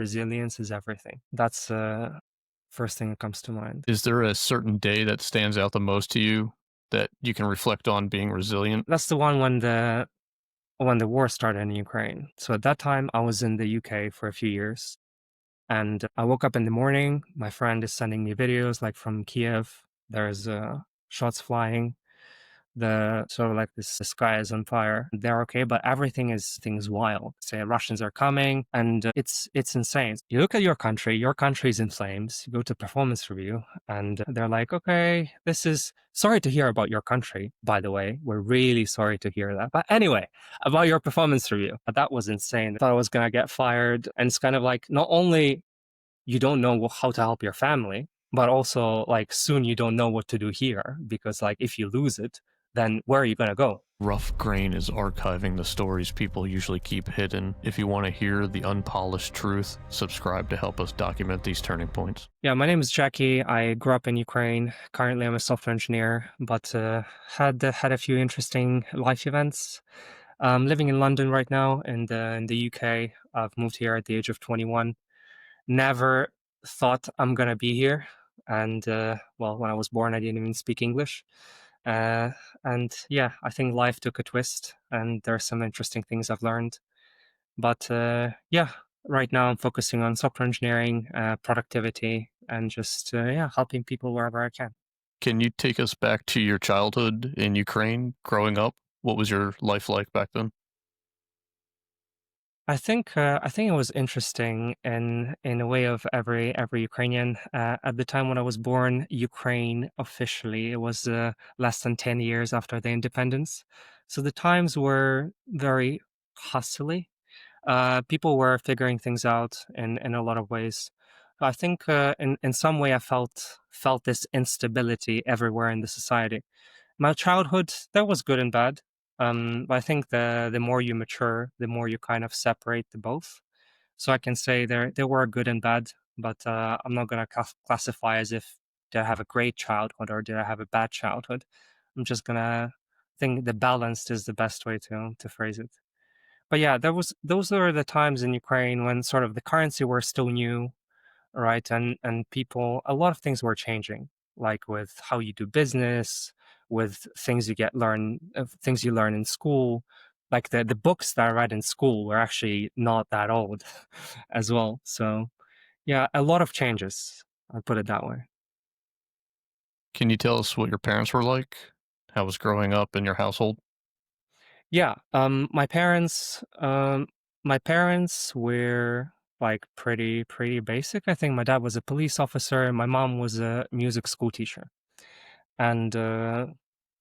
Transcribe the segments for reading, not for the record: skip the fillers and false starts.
Resilience is everything. That's first thing that comes to mind. Is there a certain day that stands out the most to you that you can reflect on being resilient? That's the one when the war started in Ukraine. So at that time, I was in the UK for a few years, and I woke up in the morning. My friend is sending me videos like from Kiev. There's shots flying. The sort of like this the sky is on fire. They're okay, but everything is wild. Say Russians are coming, and it's insane. You look at your country's in flames. You go to performance review, and they're like, okay, this is sorry to hear about your country. By the way, we're really sorry to hear that. But anyway, about your performance review, that was insane. I thought I was gonna get fired, and it's kind of like not only you don't know how to help your family, but also like soon you don't know what to do here because like if you lose it, then where are you gonna go? Rough Grain is archiving the stories people usually keep hidden. If you want to hear the unpolished truth, subscribe to help us document these turning points. Yeah, my name is Jackie. I grew up in Ukraine. Currently, I'm a software engineer, but had a few interesting life events. Living in London right now in the UK. I've moved here at the age of 21. Never thought I'm gonna be here, and well, when I was born, I didn't even speak English. Uh, and yeah, I think life took a twist, and there are some interesting things I've learned. But yeah, right now I'm focusing on software engineering, productivity, and just yeah, helping people wherever I can. Can you take us back to your childhood in Ukraine, growing up? What was your life like back then? I think it was interesting in a way of every Ukrainian. At the time when I was born, Ukraine officially it was less than 10 years after the independence, so the times were very hustly. People were figuring things out in a lot of ways. I think in some way I felt this instability everywhere in the society. My childhood, that was good and bad. But I think the more you mature, the more you kind of separate the both. So I can say there were good and bad, but I'm not gonna classify as if did I have a great childhood or did I have a bad childhood. I'm just gonna think the balanced is the best way to phrase it. But yeah, there was those were the times in Ukraine when sort of the currency were still new, right? And people, a lot of things were changing, like with how you do business, with things you learn in school. Like the books that I read in school were actually not that old as well. So yeah, a lot of changes. I'll put it that way. Can you tell us what your parents were like? How was growing up in your household? Yeah, my parents were like pretty basic. I think my dad was a police officer. My mom was a music school teacher. And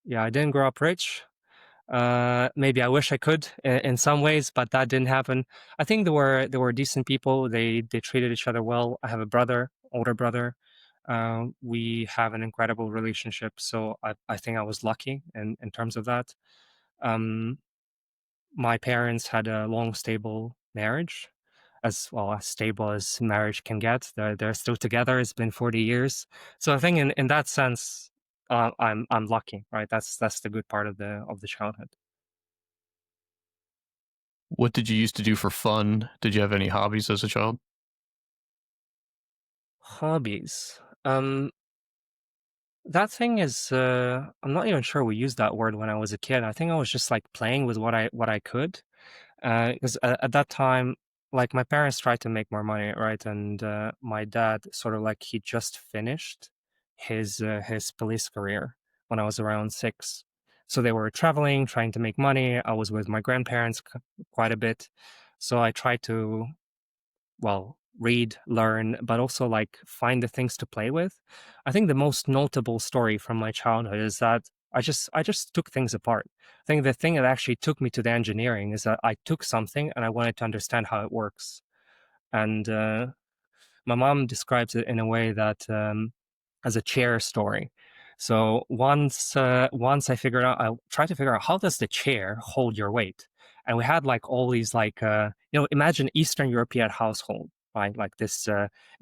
yeah, I didn't grow up rich. Maybe I wish I could in some ways, but that didn't happen. I think they were decent people. They treated each other well. I have a brother, older brother. We have an incredible relationship, so I think I was lucky in terms of that. Um, my parents had a long, stable marriage, as well as stable as marriage can get. They're still together. It's been 40 years. So I think in that sense, I'm lucky, right? That's the good part of the childhood. What did you used to do for fun? Did you have any hobbies as a child? Hobbies. That thing is, I'm not even sure we used that word when I was a kid. I think I was just like playing with what I could. Because at that time, like my parents tried to make more money, right? And my dad sort of like he just finished his police career when I was around 6. So they were traveling, trying to make money. I was with my grandparents quite a bit, so I tried to well read, learn, but also like find the things to play with. I think the most notable story from my childhood is that I just took things apart. I think the thing that actually took me to the engineering is that I took something and I wanted to understand how it works. And my mom describes it in a way that as a chair story. So once I tried to figure out how does the chair hold your weight, and we had like all these like imagine Eastern European household. Right, like this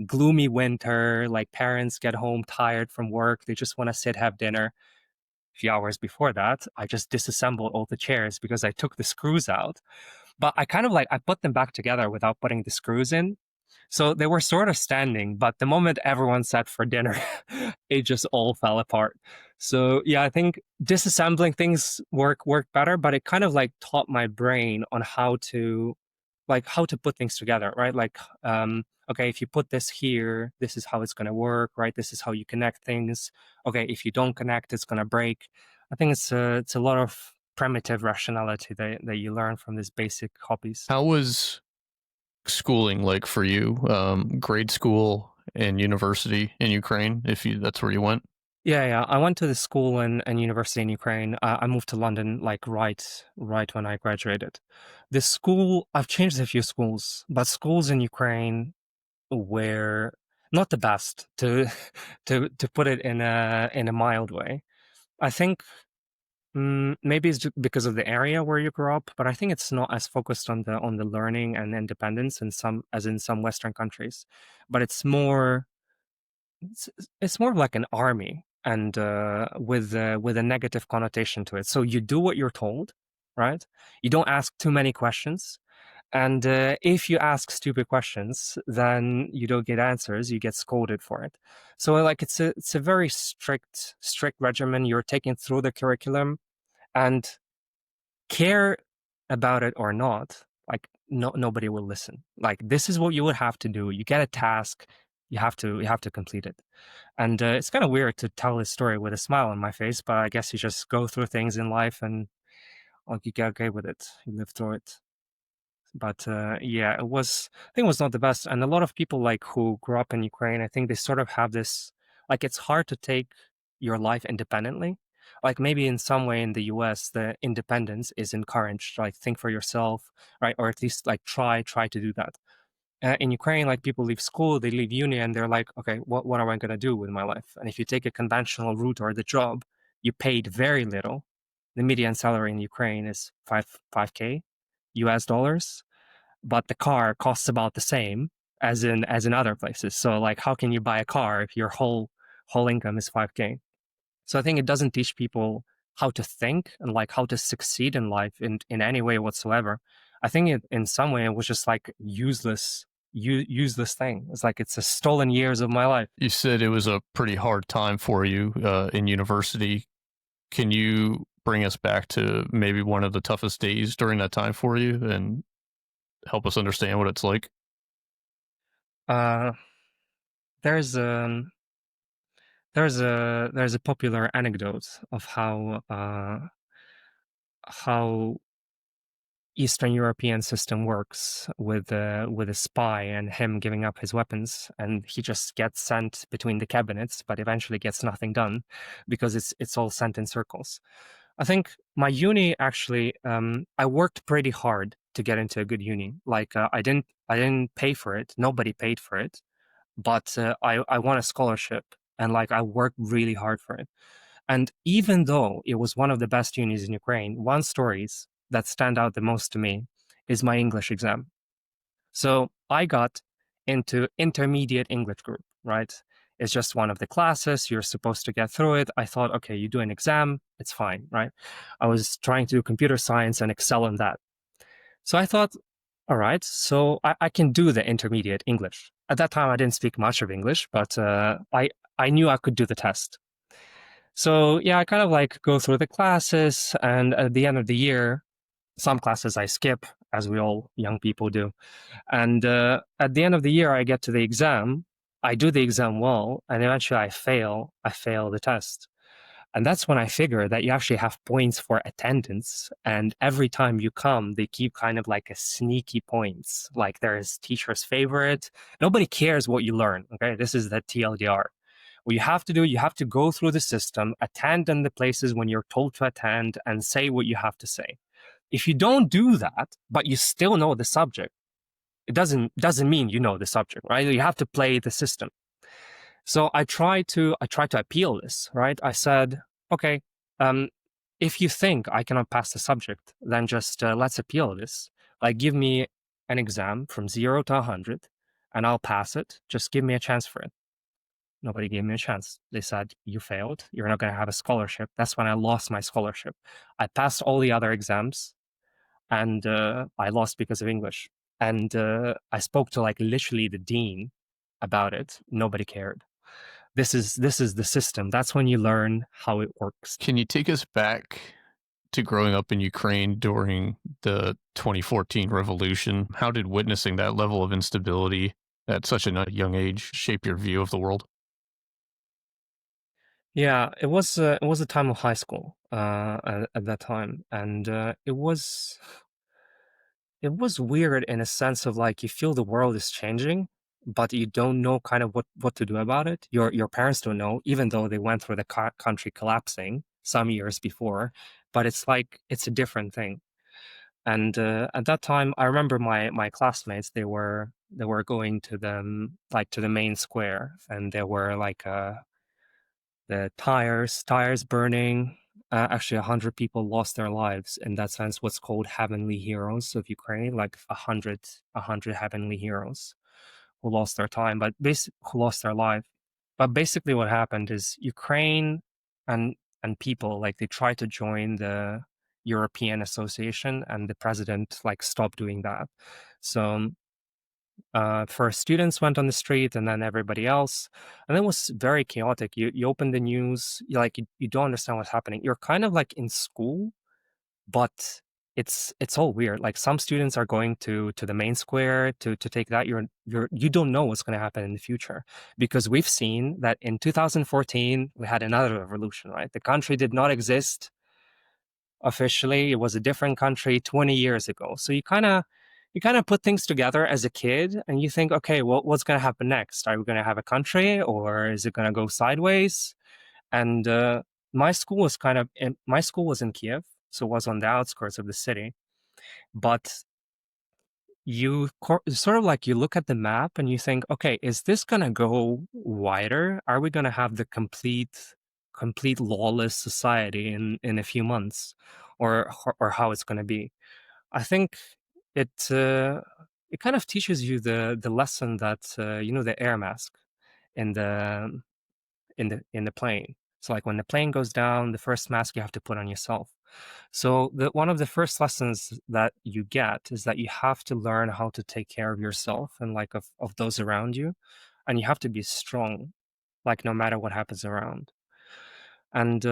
gloomy winter, like parents get home tired from work, they just want to sit, have dinner. A few hours before that, I just disassembled all the chairs because I took the screws out. But I kind of like I put them back together without putting the screws in. So they were sort of standing, but the moment everyone sat for dinner, it just all fell apart. So yeah, I think disassembling things work better, but it kind of like taught my brain on how to put things together, right? Like, okay, if you put this here, this is how it's going to work, right? This is how you connect things. Okay, if you don't connect, it's going to break. I think it's a lot of primitive rationality that you learn from these basic hobbies. How was schooling like for you? Grade school and university in Ukraine, if you that's where you went? Yeah, yeah. I went to the school and university in Ukraine. I moved to London like right when I graduated. The school, I've changed a few schools, but schools in Ukraine were not the best to to put it in a mild way. I think maybe it's because of the area where you grew up, but I think it's not as focused on the learning and independence in some as in some Western countries, but it's, it's more like an army and with a negative connotation to it. So you do what you're told, right? You don't ask too many questions, and if you ask stupid questions, then you don't get answers. You get scolded for it. So like it's a very strict regimen. You're taken through the curriculum, and care about it or not, like nobody will listen. Like this is what you would have to do. You get a task, you have to complete it. And it's kind of weird to tell this story with a smile on my face, but I guess you just go through things in life and like you get okay with it. You live through it. But yeah, I think it was not the best. And a lot of people like who grew up in Ukraine, I think they sort of have this like it's hard to take your life independently. Like maybe in some way in the US, the independence is encouraged. Like think for yourself, right? Or at least like try to do that. In Ukraine, like people leave school, they leave uni, and they're like, okay, what am I going to do with my life? And if you take a conventional route or the job, you paid very little. The median salary in Ukraine is five k US dollars, but the car costs about the same as in other places. So like, how can you buy a car if your whole income is 5k? So I think it doesn't teach people how to think and like how to succeed in life in any way whatsoever. I think it in some way it was just like useless thing. It's like it's a stolen years of my life. You said it was a pretty hard time for you in university. Can you bring us back to maybe one of the toughest days during that time for you and help us understand what it's like? Uh, there's there's a popular anecdote of how Eastern European system works with a spy and him giving up his weapons, and he just gets sent between the cabinets, but eventually gets nothing done because it's all sent in circles. I think my uni actually, I worked pretty hard to get into a good uni. Like I didn't pay for it, nobody paid for it, but I won a scholarship, and like I worked really hard for it. And even though it was one of the best unis in Ukraine, one stories that stand out the most to me is my English exam. So I got into intermediate English group, right? It's just one of the classes. You're supposed to get through it. I thought, okay, you do an exam, it's fine, right? I was trying to do computer science and excel in that. So I thought, all right, so I can do the intermediate English. At that time, I didn't speak much of English, but I knew I could do the test. So yeah, I kind of like go through the classes, and at the end of the year, some classes I skip, as we all young people do. And at the end of the year, I get to the exam. I do the exam well, and eventually I fail. I fail the test. And that's when I figure that you actually have points for attendance. And every time you come, they keep kind of like a sneaky points. Like there is teacher's favorite. Nobody cares what you learn. Okay. This is the TLDR. What you have to do, you have to go through the system, attend in the places when you're told to attend, and say what you have to say. If you don't do that, but you still know the subject, it doesn't mean you know the subject, right? You have to play the system. So I try to appeal this, right? I said, okay, um, if you think I cannot pass the subject, then just let's appeal this. Like, give me an exam from 0 to 100, and I'll pass it. Just give me a chance for it. Nobody gave me a chance. They said, you failed. You're not going to have a scholarship. That's when I lost my scholarship. I passed all the other exams, and I lost because of English. and I spoke to like literally the dean about it. Nobody cared. This is the system. That's when you learn how it works. Can you take us back to growing up in Ukraine during the 2014 revolution? How did witnessing that level of instability at such a young age shape your view of the world? Yeah, it was a time of high school at that time, and it was weird in a sense of like you feel the world is changing, but you don't know kind of what to do about it. Your parents don't know, even though they went through the country collapsing some years before. But it's like it's a different thing. And at that time, I remember my classmates. They were going to to the main square, and there were like the tires burning. Actually, 100 people lost their lives in that sense. What's called heavenly heroes of Ukraine, like a hundred heavenly heroes who lost their time, who lost their life. But basically, what happened is Ukraine and and people like they tried to join the European Association, and the president like stopped doing that. So first students went on the street and then everybody else, and it was very chaotic. You open the news, you don't understand what's happening. You're kind of like in school, but it's all weird. Like some students are going to the main square to take that. You don't know what's going to happen in the future, because we've seen that in 2014 we had another revolution, right? The country did not exist officially. It was a different country 20 years ago. So you kind of put things together as a kid, and you think, okay, well, what's going to happen next? Are we going to have a country, or is it going to go sideways? And my school was in Kiev, so it was on the outskirts of the city. But sort of like you look at the map and you think, okay, is this going to go wider? Are we going to have the complete lawless society in a few months, or how it's going to be? I think it it kind of teaches you the lesson that the air mask in the plane. So like when the plane goes down, the first mask you have to put on yourself. So one of the first lessons that you get is that you have to learn how to take care of yourself and like of those around you, and you have to be strong, like no matter what happens around. And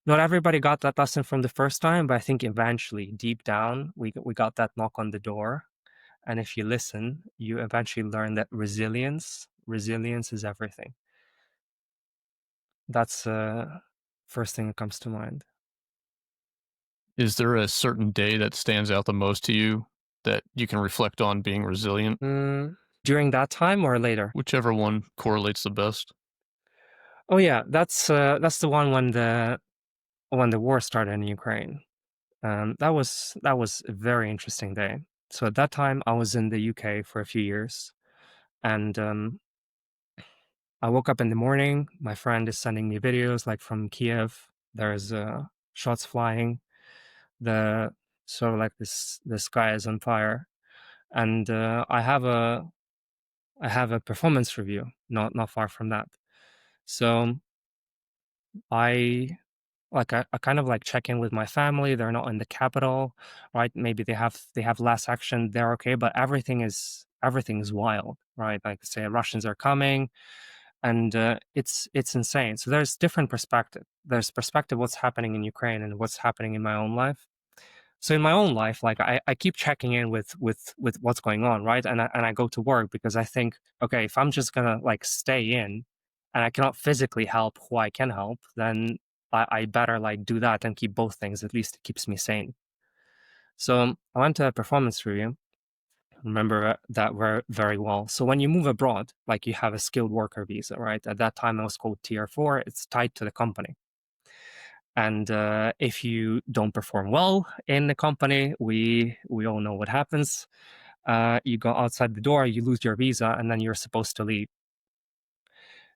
not everybody got that lesson from the first time, but I think eventually, deep down, we got that knock on the door. And if you listen, you eventually learn that resilience is everything. That's first thing that comes to mind. Is there a certain day that stands out the most to you that you can reflect on being resilient? During that time or later? Whichever one correlates the best. Oh yeah, that's the one when the war started in Ukraine. That was a very interesting day. So at that time, I was in the UK for a few years, and I woke up in the morning. My friend is sending me videos like from Kiev. There's shots flying. The sort of like the sky is on fire, and I have a performance review not far from that. So I I kind of like check in with my family. They're not in the capital, right? Maybe they have less action. They're okay, but everything is wild, right? Like say Russians are coming, and it's insane. So there's different perspective. There's perspective what's happening in Ukraine and what's happening in my own life. So in my own life, like I keep checking in with what's going on, right? And I go to work because I think, okay, if I'm just gonna like stay in and I cannot physically help who I can help, then I better like do that and keep both things. At least it keeps me sane. So I went to a performance review. Remember that very well. So when you move abroad, like you have a skilled worker visa, right? At that time, it was called Tier 4. It's tied to the company. And if you don't perform well in the company, we all know what happens. You go outside the door, you lose your visa, and then you're supposed to leave.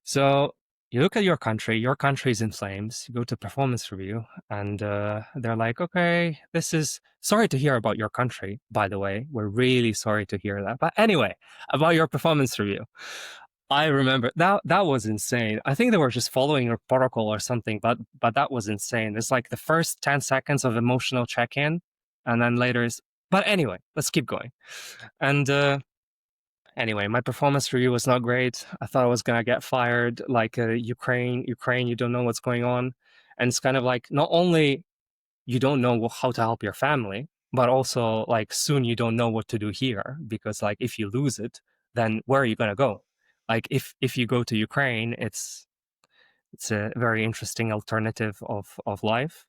So you look at your country is in flames. You go to performance review, and they're like, "Okay, this is sorry to hear about your country. By the way, we're really sorry to hear that. But anyway, about your performance review." I remember that was insane. I think they were just following a protocol or something, but that was insane. It's like the first 10 seconds of emotional check-in, and then later is But anyway, let's keep going. And anyway, my performance review was not great. I thought I was gonna get fired. Like Ukraine, you don't know what's going on, and it's kind of like not only you don't know how to help your family, but also like soon you don't know what to do here because like if you lose it, then where are you gonna go? Like if you go to Ukraine, it's a very interesting alternative of life.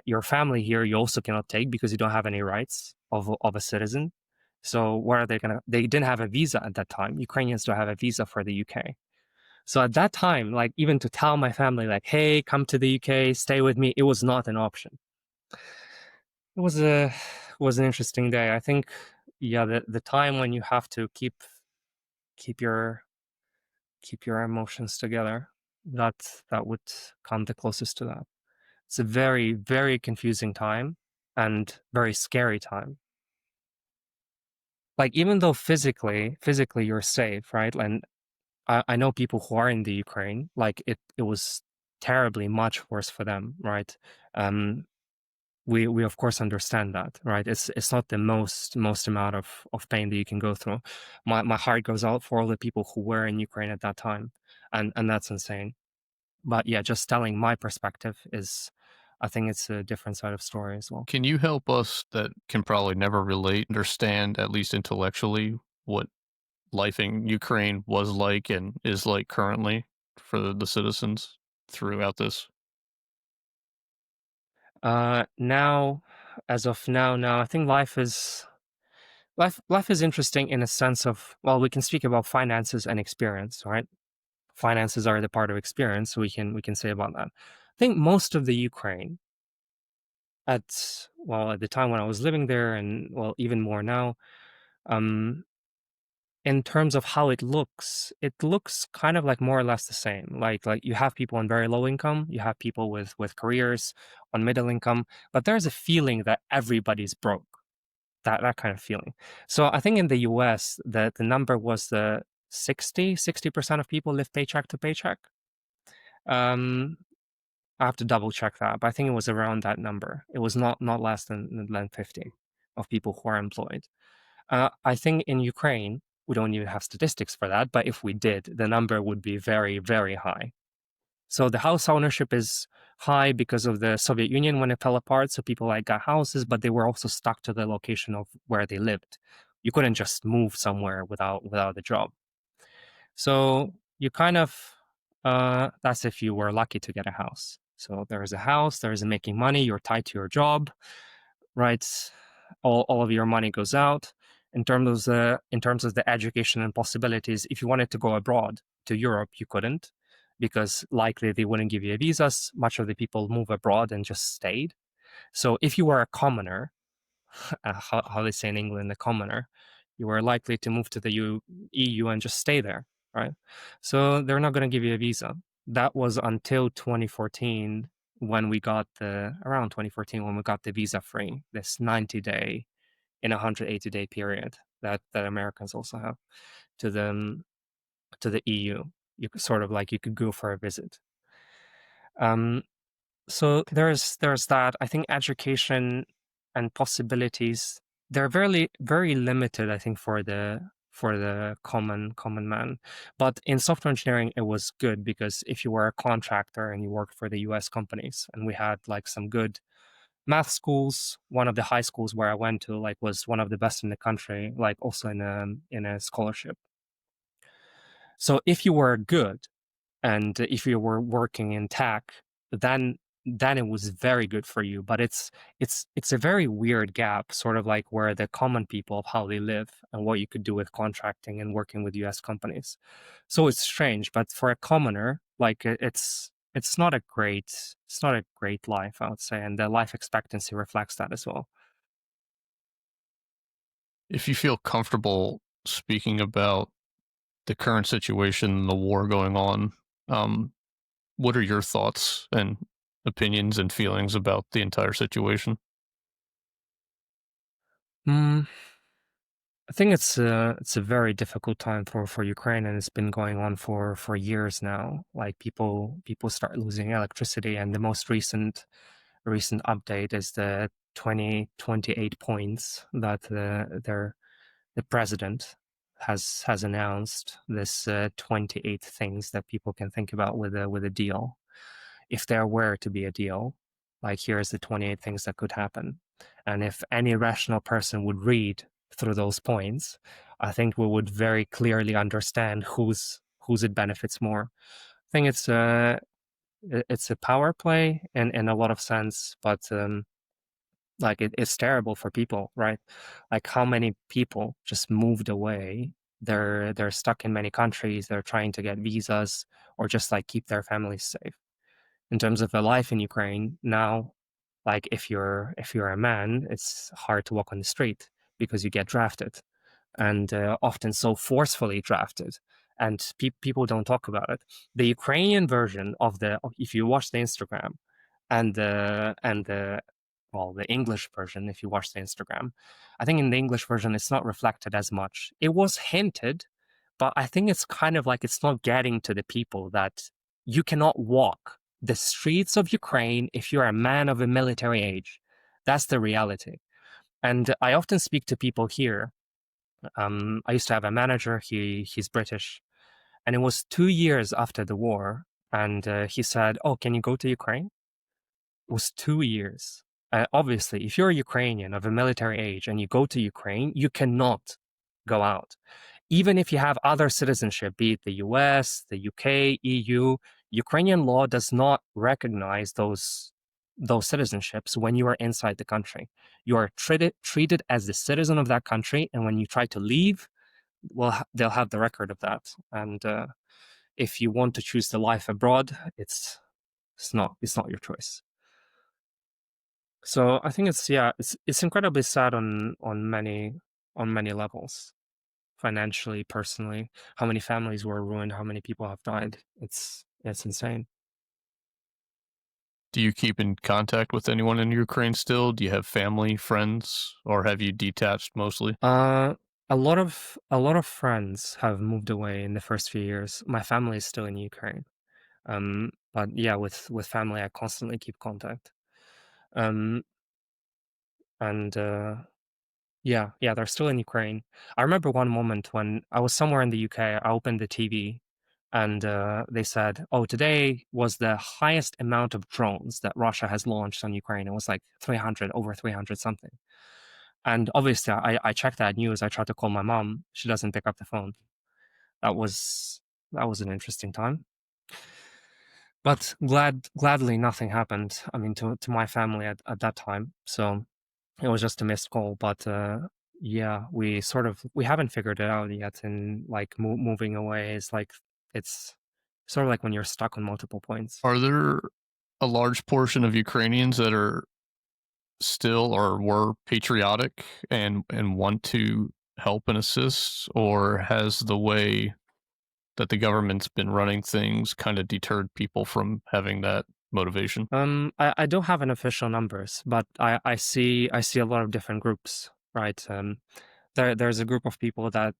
Your family here you also cannot take because you don't have any rights of a citizen. So where are they gonna? They didn't have a visa at that time. Ukrainians don't have a visa for the UK. So at that time, like even to tell my family, like, "Hey, come to the UK, stay with me," it was not an option. It was an interesting day. I think, yeah, the time when you have to keep your keep your emotions together, that would come the closest to that. It's a very, very confusing time and very scary time. Like even though physically you're safe, right? And I know people who are in the Ukraine, like it was terribly much worse for them, right? Um, we of course understand that, right? It's not the most amount of pain that you can go through. My heart goes out for all the people who were in Ukraine at that time, and that's insane. But yeah, just telling my perspective is, I think it's a different side of story as well. Can you help us that can probably never relate, understand, at least intellectually, what life in Ukraine was like and is like currently for the citizens throughout this? Now, as of now, I think life is interesting in a sense of, well, we can speak about finances and experience, right? Finances are the part of experience, so we can say about that. I think most of the Ukraine at the time when I was living there, and well, even more now, um, in terms of how it looks kind of like more or less the same. Like you have people on very low income, you have people with careers on middle income, but there's a feeling that everybody's broke. That kind of feeling. So I think in the US, the number was the 60% of people live paycheck to paycheck. Um, I have to double check that, but I think it was around that number. It was not less than 50 of people who are employed. I think in Ukraine, we don't even have statistics for that, but if we did, the number would be very, very high. So the house ownership is high because of the Soviet Union when it fell apart. So people like got houses, but they were also stuck to the location of where they lived. You couldn't just move somewhere without a job. So you kind of that's if you were lucky to get a house. So there is a house, there is a making money, you're tied to your job, right? All of your money goes out. In terms of the education and possibilities, if you wanted to go abroad to Europe, you couldn't because likely they wouldn't give you a visa. Much of the people move abroad and just stayed. So if you were a commoner, how they say in England, a commoner, you were likely to move to the EU and just stay there, right? So they're not going to give you a visa. That was until 2014 when we got the around 2014 when we got the visa free, this 90-day in a 180-day period that Americans also have to the EU. You could sort of like you could go for a visit. Um, so there's that. I think education and possibilities they're very limited. I think for the common man. But in software engineering, it was good because if you were a contractor and you worked for the U.S. companies, and we had like some good math schools. One of the high schools where I went to like was one of the best in the country, like also in a scholarship. So if you were good and if you were working in tech, then then it was very good for you. But it's a very weird gap, sort of like where the common people of how they live and what you could do with contracting and working with US companies. So it's strange, but for a commoner, like it's not a great life, I would say, and the life expectancy reflects that as well. If you feel comfortable speaking about the current situation, the war going on, um, what are your thoughts and opinions and feelings about the entire situation? Mm, I think it's a very difficult time for Ukraine, and it's been going on for years now. Like people start losing electricity, and the most recent update is that 28 points that the president has announced. This 28 things that people can think about with a deal. If there were to be a deal, like here's the 28 things that could happen. And if any rational person would read through those points, I think we would very clearly understand whose it benefits more. I think it's a power play in a lot of sense, but like it's terrible for people, right? Like how many people just moved away. They're stuck in many countries. They're trying to get visas or just like keep their families safe. In terms of a life in Ukraine now, like if you're a man, it's hard to walk on the street because you get drafted, and often so forcefully drafted, and people don't talk about it. The Ukrainian version of if you watch the Instagram, and the well, the English version, if you watch the Instagram, I think in the English version it's not reflected as much. It was hinted, but I think it's kind of like it's not getting to the people that you cannot walk the streets of Ukraine if you're a man of a military age. That's the reality. And I often speak to people here. I used to have a manager. He's British, and it was 2 years after the war. And he said, "Oh, can you go to Ukraine?" It was 2 years. Obviously, if you're a Ukrainian of a military age and you go to Ukraine, you cannot go out. Even if you have other citizenship, be it the US, the UK, EU, Ukrainian law does not recognize those citizenships when you are inside the country. You are treated as the citizen of that country, and when you try to leave, well, they'll have the record of that. And if you want to choose the life abroad, it's not your choice. So I think it's incredibly sad on many levels, financially, personally. How many families were ruined? How many people have died? It's insane. Do you keep in contact with anyone in Ukraine still? Do you have family, friends, or have you detached mostly? Uh, a lot of friends have moved away in the first few years. My family is still in Ukraine. But yeah, with family, I constantly keep contact. Um, and Yeah, yeah, they're still in Ukraine. I remember one moment when I was somewhere in the UK, I opened the TV and they said, "Oh, today was the highest amount of drones that Russia has launched on Ukraine." It was like 300, over 300 something. And obviously, I checked that news. I tried to call my mom. She doesn't pick up the phone. That was that was an interesting time. But gladly nothing happened. I mean, to my family at that time. So it was just a missed call, but yeah, we haven't figured it out yet. And like moving away is like it's sort of like when you're stuck on multiple points. Are there a large portion of Ukrainians that are still or were patriotic and want to help and assist, or has the way that the government's been running things kind of deterred people from having that motivation? I don't have an official numbers, but I see a lot of different groups, right? There's a group of people that,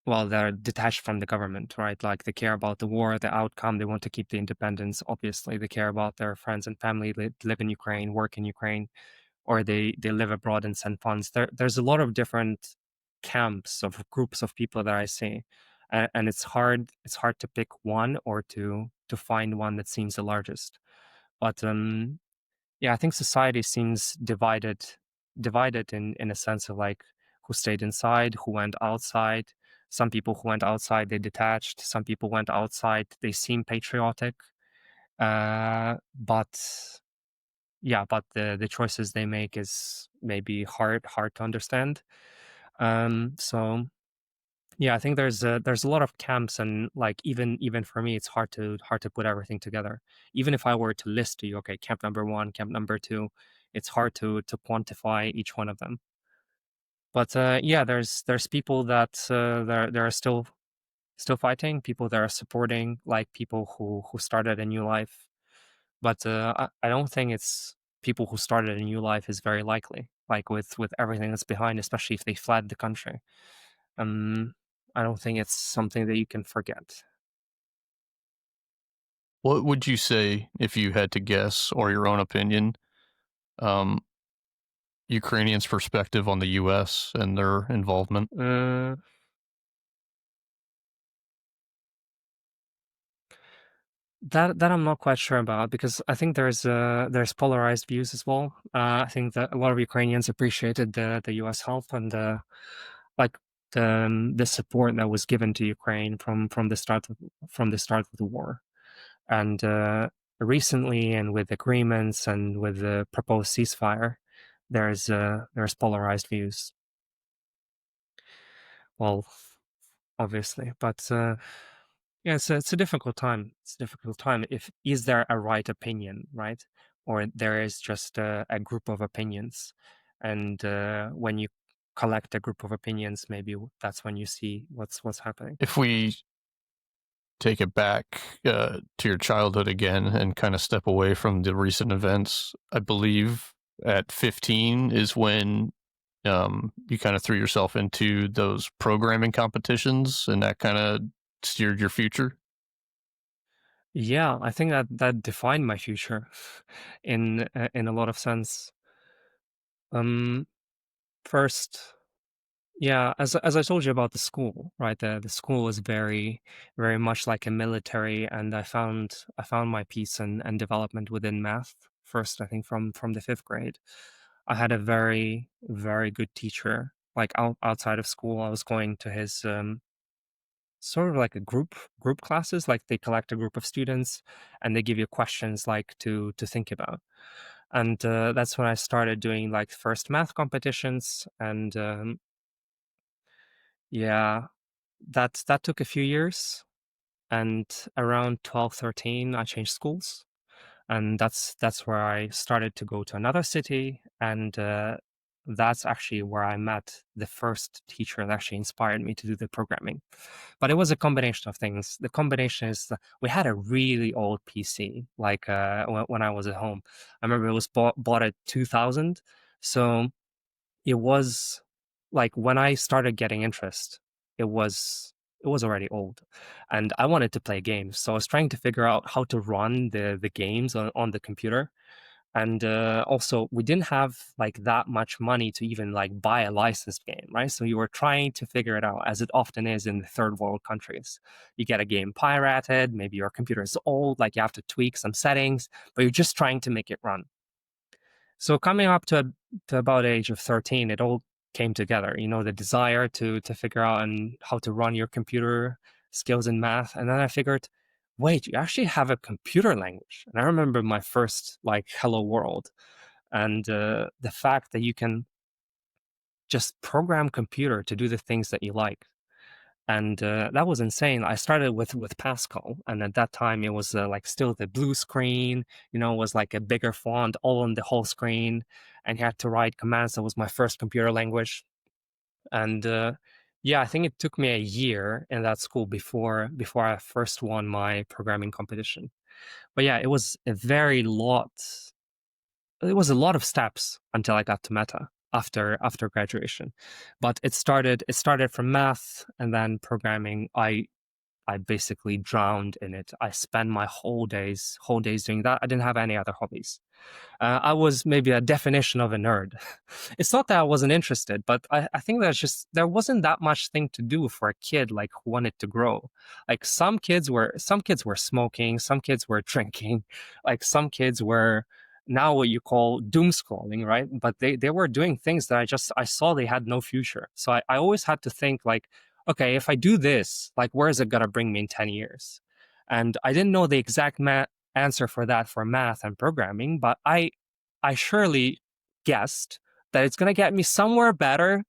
well, they're detached from the government, right? Like they care about the war, the outcome. They want to keep the independence. Obviously, they care about their friends and family, live in Ukraine, work in Ukraine, or they live abroad and send funds. There's a lot of different camps of groups of people that I see, and it's hard to pick one or to find one that seems the largest. But yeah, I think society seems divided in a sense of like who stayed inside, who went outside. Some people who went outside, they detached. Some people went outside, they seem patriotic. But yeah, but the choices they make is maybe hard to understand. So yeah, I think there's a lot of camps, and like even for me, it's hard to put everything together. Even if I were to list to you, okay, camp number one, camp number two, it's hard to quantify each one of them. But yeah, there's people that there are still fighting, people that are supporting, like people who started a new life. But I don't think it's people who started a new life is very likely. Like with everything that's behind, especially if they fled the country. Um, I don't think it's something that you can forget. What would you say if you had to guess, or your own opinion? Ukrainians' perspective on the US and their involvement? Uh, that I'm not quite sure about because I think there's polarized views as well. I think that a lot of Ukrainians appreciated the U.S. help and like the support that was given to Ukraine from the start of the war. And recently, and with agreements and with the proposed ceasefire, there's polarized views. Well, obviously, but yeah, it's a difficult time. It's a difficult time. If is there a right opinion, right, or there is just a group of opinions, and when you collect a group of opinions, maybe that's when you see what's happening. If we take it back to your childhood again and kind of step away from the recent events, I believe at 15 is when you kind of threw yourself into those programming competitions and that kind of steered your future. Yeah, I think that defined my future in a lot of sense. Um, First, yeah, as I told you about the school, right? The school was very much like a military, and I found my peace and development within math. First, I think from the fifth grade, I had a very good teacher. Like outside of school, I was going to his sort of like a group classes. Like they collect a group of students, and they give you questions like to think about. And that's when I started doing like first math competitions, and yeah, that took a few years, and around 12, 13, I changed schools, and that's where I started to go to another city, and that's actually where I met the first teacher that actually inspired me to do the programming. But it was a combination of things. The combination is that we had a really old PC, like when I was at home. I remember it was bought at 2000, so it was like when I started getting interest, it was it was already old, and I wanted to play games. So I was trying to figure out how to run the games on the computer. And also, we didn't have like that much money to even like buy a licensed game, right? So you were trying to figure it out, as it often is in the third world countries. You get a game pirated, maybe your computer is old, like you have to tweak some settings, but you're just trying to make it run. So coming up to about age of 13, it all came together. You know, the desire to figure out and how to run your computer, skills in math, and then I figured, wait, you actually have a computer language. And I remember my first like hello world, and the fact that you can just program computer to do the things that you like. And that was insane. I started with Pascal, and at that time it was like still the blue screen. You know, it was like a bigger font all on the whole screen, and you had to write commands. That was my first computer language, and yeah, I think it took me a year in that school before I first won my programming competition. But yeah, it was a lot of steps until I got to Meta after graduation. But it started from math and then programming. I basically drowned in it. I spent my whole days doing that. I didn't have any other hobbies. I was maybe a definition of a nerd. It's not that I wasn't interested, but I think there wasn't that much thing to do for a kid like who wanted to grow. Like some kids were smoking, some kids were drinking, like some kids were now what you call doom scrolling, right? But they were doing things that I saw they had no future. So I always had to think like, okay, if I do this, like where is it gonna bring me in 10 years? And I didn't know the exact answer for that for math and programming, but I surely guessed that it's gonna get me somewhere better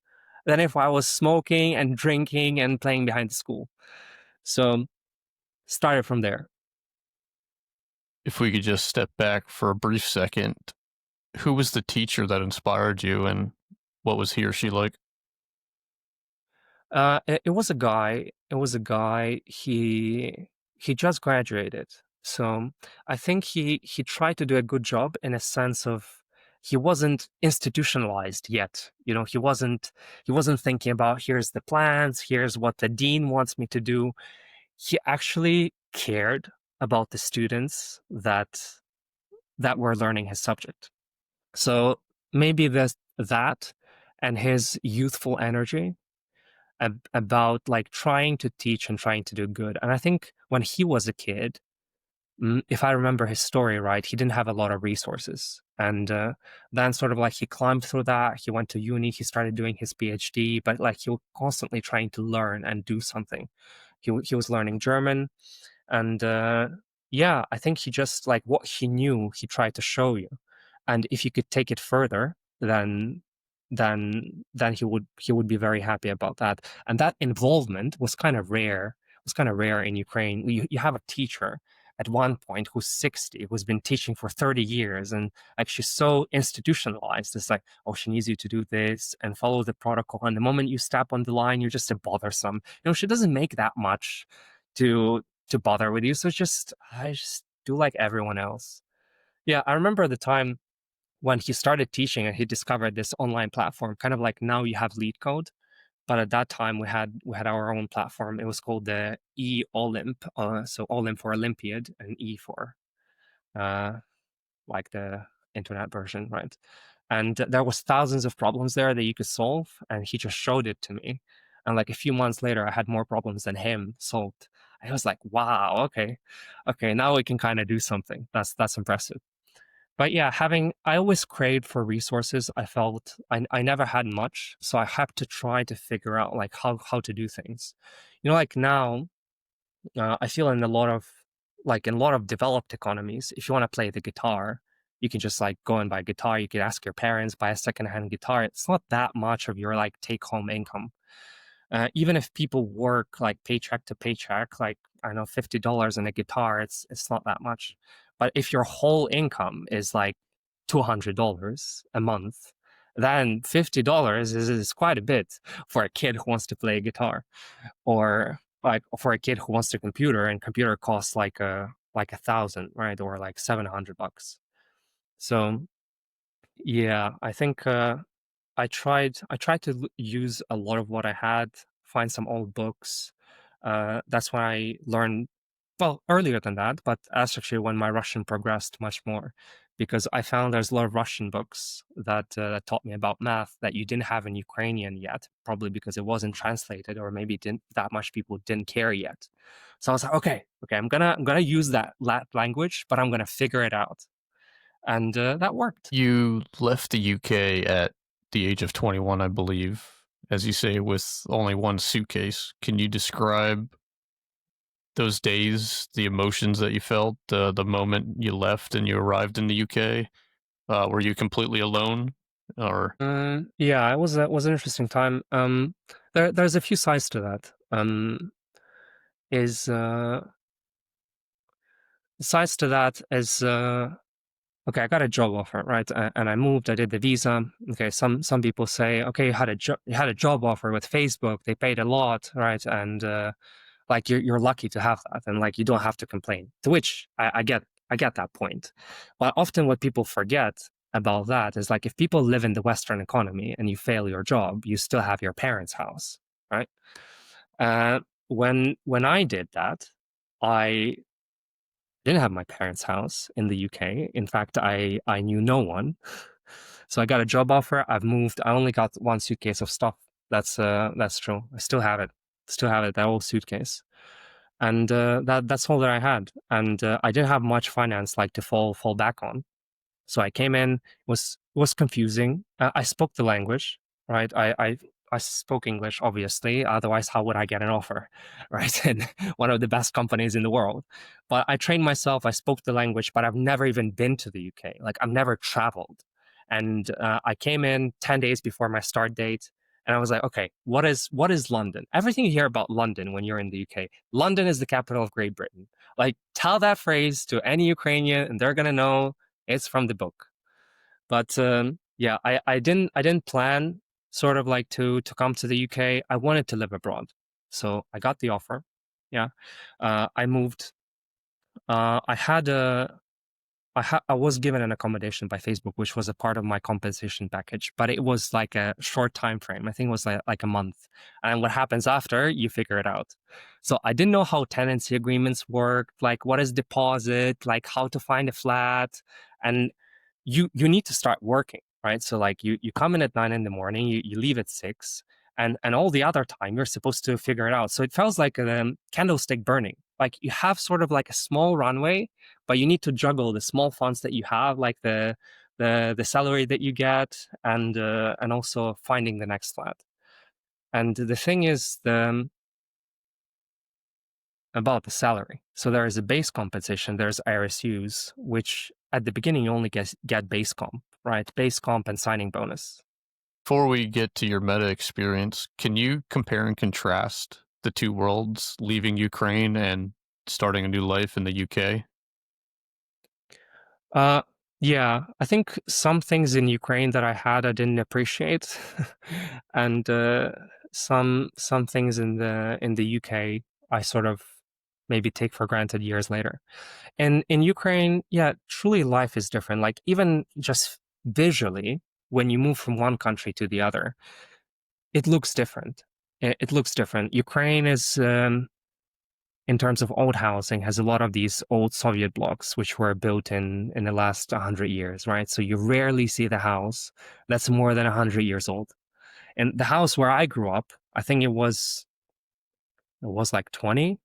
than if I was smoking and drinking and playing behind the school. So started from there. If we could just step back for a brief second, who was the teacher that inspired you and what was he or she like? It was a guy. It was a guy. He just graduated, so I think he tried to do a good job in a sense of he wasn't institutionalized yet. You know, he wasn't thinking about here's the plans, here's what the dean wants me to do. He actually cared about the students that were learning his subject. So maybe that and his youthful energy about like trying to teach and trying to do good. And I think when he was a kid, if I remember his story right, he didn't have a lot of resources. And then sort of like he climbed through that. He went to uni, he started doing his PhD, but like he was constantly trying to learn and do something. He was learning German, and yeah, I think he just like what he knew, he tried to show you. And if you could take it further, then he would be very happy about that. And that involvement was kind of rare. Was kind of rare in Ukraine. You have a teacher at one point who's 60, who's been teaching for 30 years, and like she's so institutionalized. It's like, oh, she needs you to do this and follow the protocol. And the moment you step on the line, you're just a bothersome. She doesn't make that much to bother with you. So I just do like everyone else. Yeah, I remember the time when he started teaching and he discovered this online platform, kind of like now you have lead code. But at that time we had our own platform. It was called the Olymp. So Olymp for Olympiad and E for uh, like the internet version, right? And there was thousands of problems there that you could solve, and he just showed it to me. And like a few months later, I had more problems than him solved. I was like, wow, okay, now we can kind of do something. That's impressive. But yeah, I always craved for resources. I felt I never had much, so I had to try to figure out like how to do things. Like now, I feel in a lot of developed economies, if you want to play the guitar, you can just like go and buy a guitar. You could ask your parents, buy a secondhand guitar. It's not that much of your like take home income. Even if people work like paycheck to paycheck, like I don't know, $50 in a guitar, it's not that much. But if your whole income is like $200 a month, then $50 is quite a bit for a kid who wants to play a guitar, or like for a kid who wants a computer, and computer costs like 1,000, right, or like $700. So yeah, I think I tried to use a lot of what I had, find some old books. That's when I learned, well, earlier than that, but that's actually when my Russian progressed much more, because I found there's a lot of Russian books that taught me about math that you didn't have in Ukrainian yet, probably because it wasn't translated, or maybe didn't that much people didn't care yet. So I was like, okay, I'm gonna use that language, but I'm gonna figure it out, and that worked. You left the UK at the age of 21, I believe, as you say, with only one suitcase. Can you describe those days, the emotions that you felt, the moment you left and you arrived in the UK? Were you completely alone, or Yeah, it was an interesting time. There's a few sides to that. Is Sides to that is okay. I got a job offer, right, and I moved. I did the visa. Okay, some people say, okay, you had a job offer with Facebook. They paid a lot, right, and like you're lucky to have that, and like you don't have to complain. To which I get that point, but often what people forget about that is like if people live in the Western economy and you fail your job, you still have your parents' house, right? When I did that, I didn't have my parents' house in the UK. In fact, I knew no one. So I got a job offer. I've moved. I only got one suitcase of stuff. That's true. I still have it. Still have it. That old suitcase, and that's all that I had. And I didn't have much finance like to fall back on. So I came in, was confusing. I spoke the language, right? I spoke English, obviously. Otherwise, how would I get an offer, right? And one of the best companies in the world. But I trained myself. I spoke the language, but I've never even been to the UK. Like I've never traveled. And I came in 10 days before my start date, and I was like, okay, what is London? Everything you hear about London when you're in the UK, London is the capital of Great Britain. Like tell that phrase to any Ukrainian, and they're gonna know it's from the book. But yeah, I didn't plan sort of like to come to the UK. I wanted to live abroad, so I got the offer. Yeah, I moved. I had a I was given an accommodation by Facebook, which was a part of my compensation package, but it was like a short time frame. I think it was like a month. And what happens after, you figure it out. So I didn't know how tenancy agreements work, like what is deposit, like how to find a flat, and you need to start working. right? So like you come in at 9 in the morning, you leave at 6, and all the other time you're supposed to figure it out. So it feels like a candlestick burning. Like you have sort of like a small runway, but you need to juggle the small funds that you have, like the salary that you get, and also finding the next flat. And the thing is about the salary. So there is a base compensation, there's RSUs, which at the beginning you only get base comp, right? Base comp and signing bonus. Before we get to your meta experience, can you compare and contrast the two worlds, leaving Ukraine and starting a new life in the UK? Uh, yeah, I think some things in Ukraine that I had I didn't appreciate, and some things in the UK I sort of maybe take for granted years later. And in Ukraine, yeah, truly life is different. Like even just visually, when you move from one country to the other, it looks different. It looks different. Ukraine is, in terms of old housing, has a lot of these old Soviet blocks which were built in the last 100 years, right? So you rarely see the house that's more than 100 years old. And the house where I grew up, I think it was like 20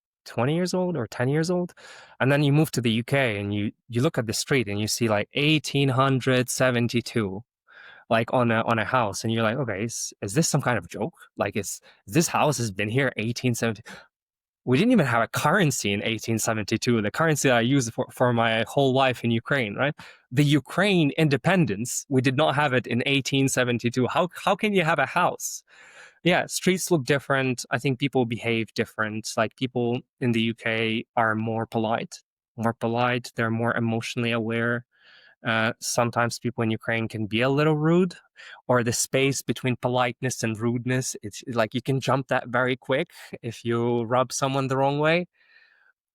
years old or 10 years old. And then you move to the UK and you look at the street and you see like 1872 like on a house, and you're like, okay, is this some kind of joke? Like, is this house has been here 1870? We didn't even have a currency in 1872. The currency that I used for my whole life in Ukraine, right? The Ukraine independence, we did not have it in 1872. How can you have a house? Yeah, streets look different. I think people behave different. Like people in the UK are more polite, more polite. They're more emotionally aware. Sometimes people in Ukraine can be a little rude, or the space between politeness and rudeness, it's like you can jump that very quick if you rub someone the wrong way.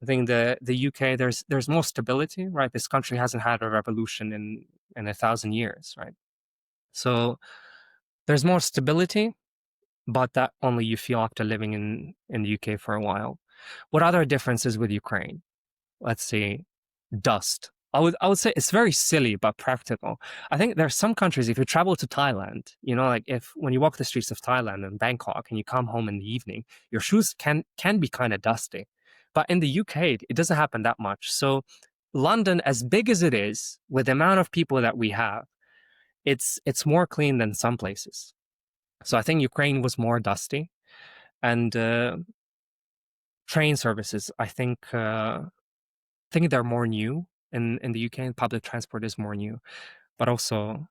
I think the UK, there's more stability, right? This country hasn't had a revolution in 1,000 years, right? So there's more stability, but that only you feel after living in the UK for a while. What other differences with Ukraine? Let's see, dust. I would say it's very silly but practical. I think there are some countries, if you travel to Thailand, like if when you walk the streets of Thailand and Bangkok and you come home in the evening, your shoes can be kind of dusty. But in the UK, it doesn't happen that much. So London, as big as it is, with the amount of people that we have, it's more clean than some places. So I think Ukraine was more dusty, and train services. I think they're more new in the UK, and public transport is more new, but also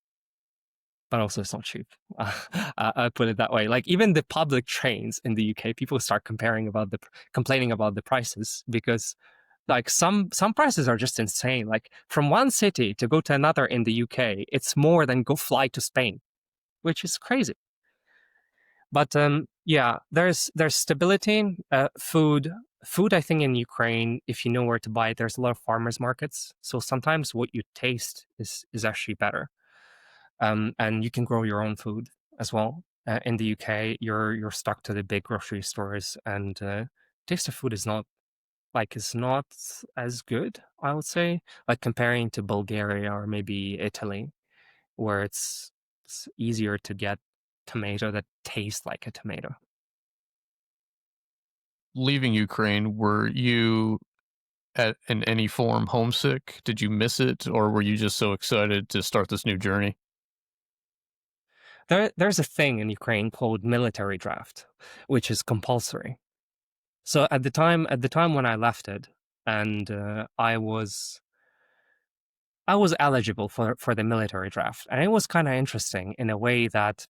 it's not cheap. I put it that way. Like even the public trains in the UK, people start complaining about the prices, because like some prices are just insane. Like from one city to go to another in the UK, it's more than go fly to Spain, which is crazy. But yeah, there's stability. Food. I think in Ukraine, if you know where to buy it, there's a lot of farmers markets. So sometimes what you taste is actually better. And you can grow your own food as well. In the UK, you're stuck to the big grocery stores, and taste of food is not as good, I would say, like comparing to Bulgaria or maybe Italy, where it's easier to get tomato that tastes like a tomato. Leaving Ukraine, were you in any form homesick? Did you miss it, or were you just so excited to start this new journey? There's a thing in Ukraine called military draft, which is compulsory. So at the time when I left it, and I was eligible for the military draft, and it was kind of interesting in a way that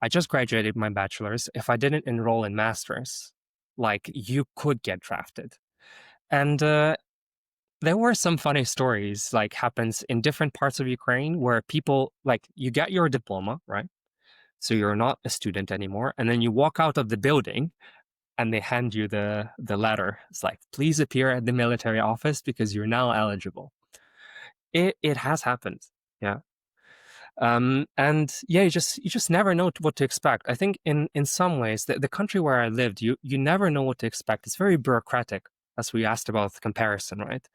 I just graduated my bachelor's. If I didn't enroll in masters, like you could get drafted, and there were some funny stories like happens in different parts of Ukraine where people like you get your diploma, right? So you're not a student anymore, and then you walk out of the building and they hand you the letter. It's like, please appear at the military office because you're now eligible. It has happened. Yeah. And yeah, you just never know what to expect. I think in some ways the country where I lived, you never know what to expect. It's very bureaucratic as we asked about the comparison, right?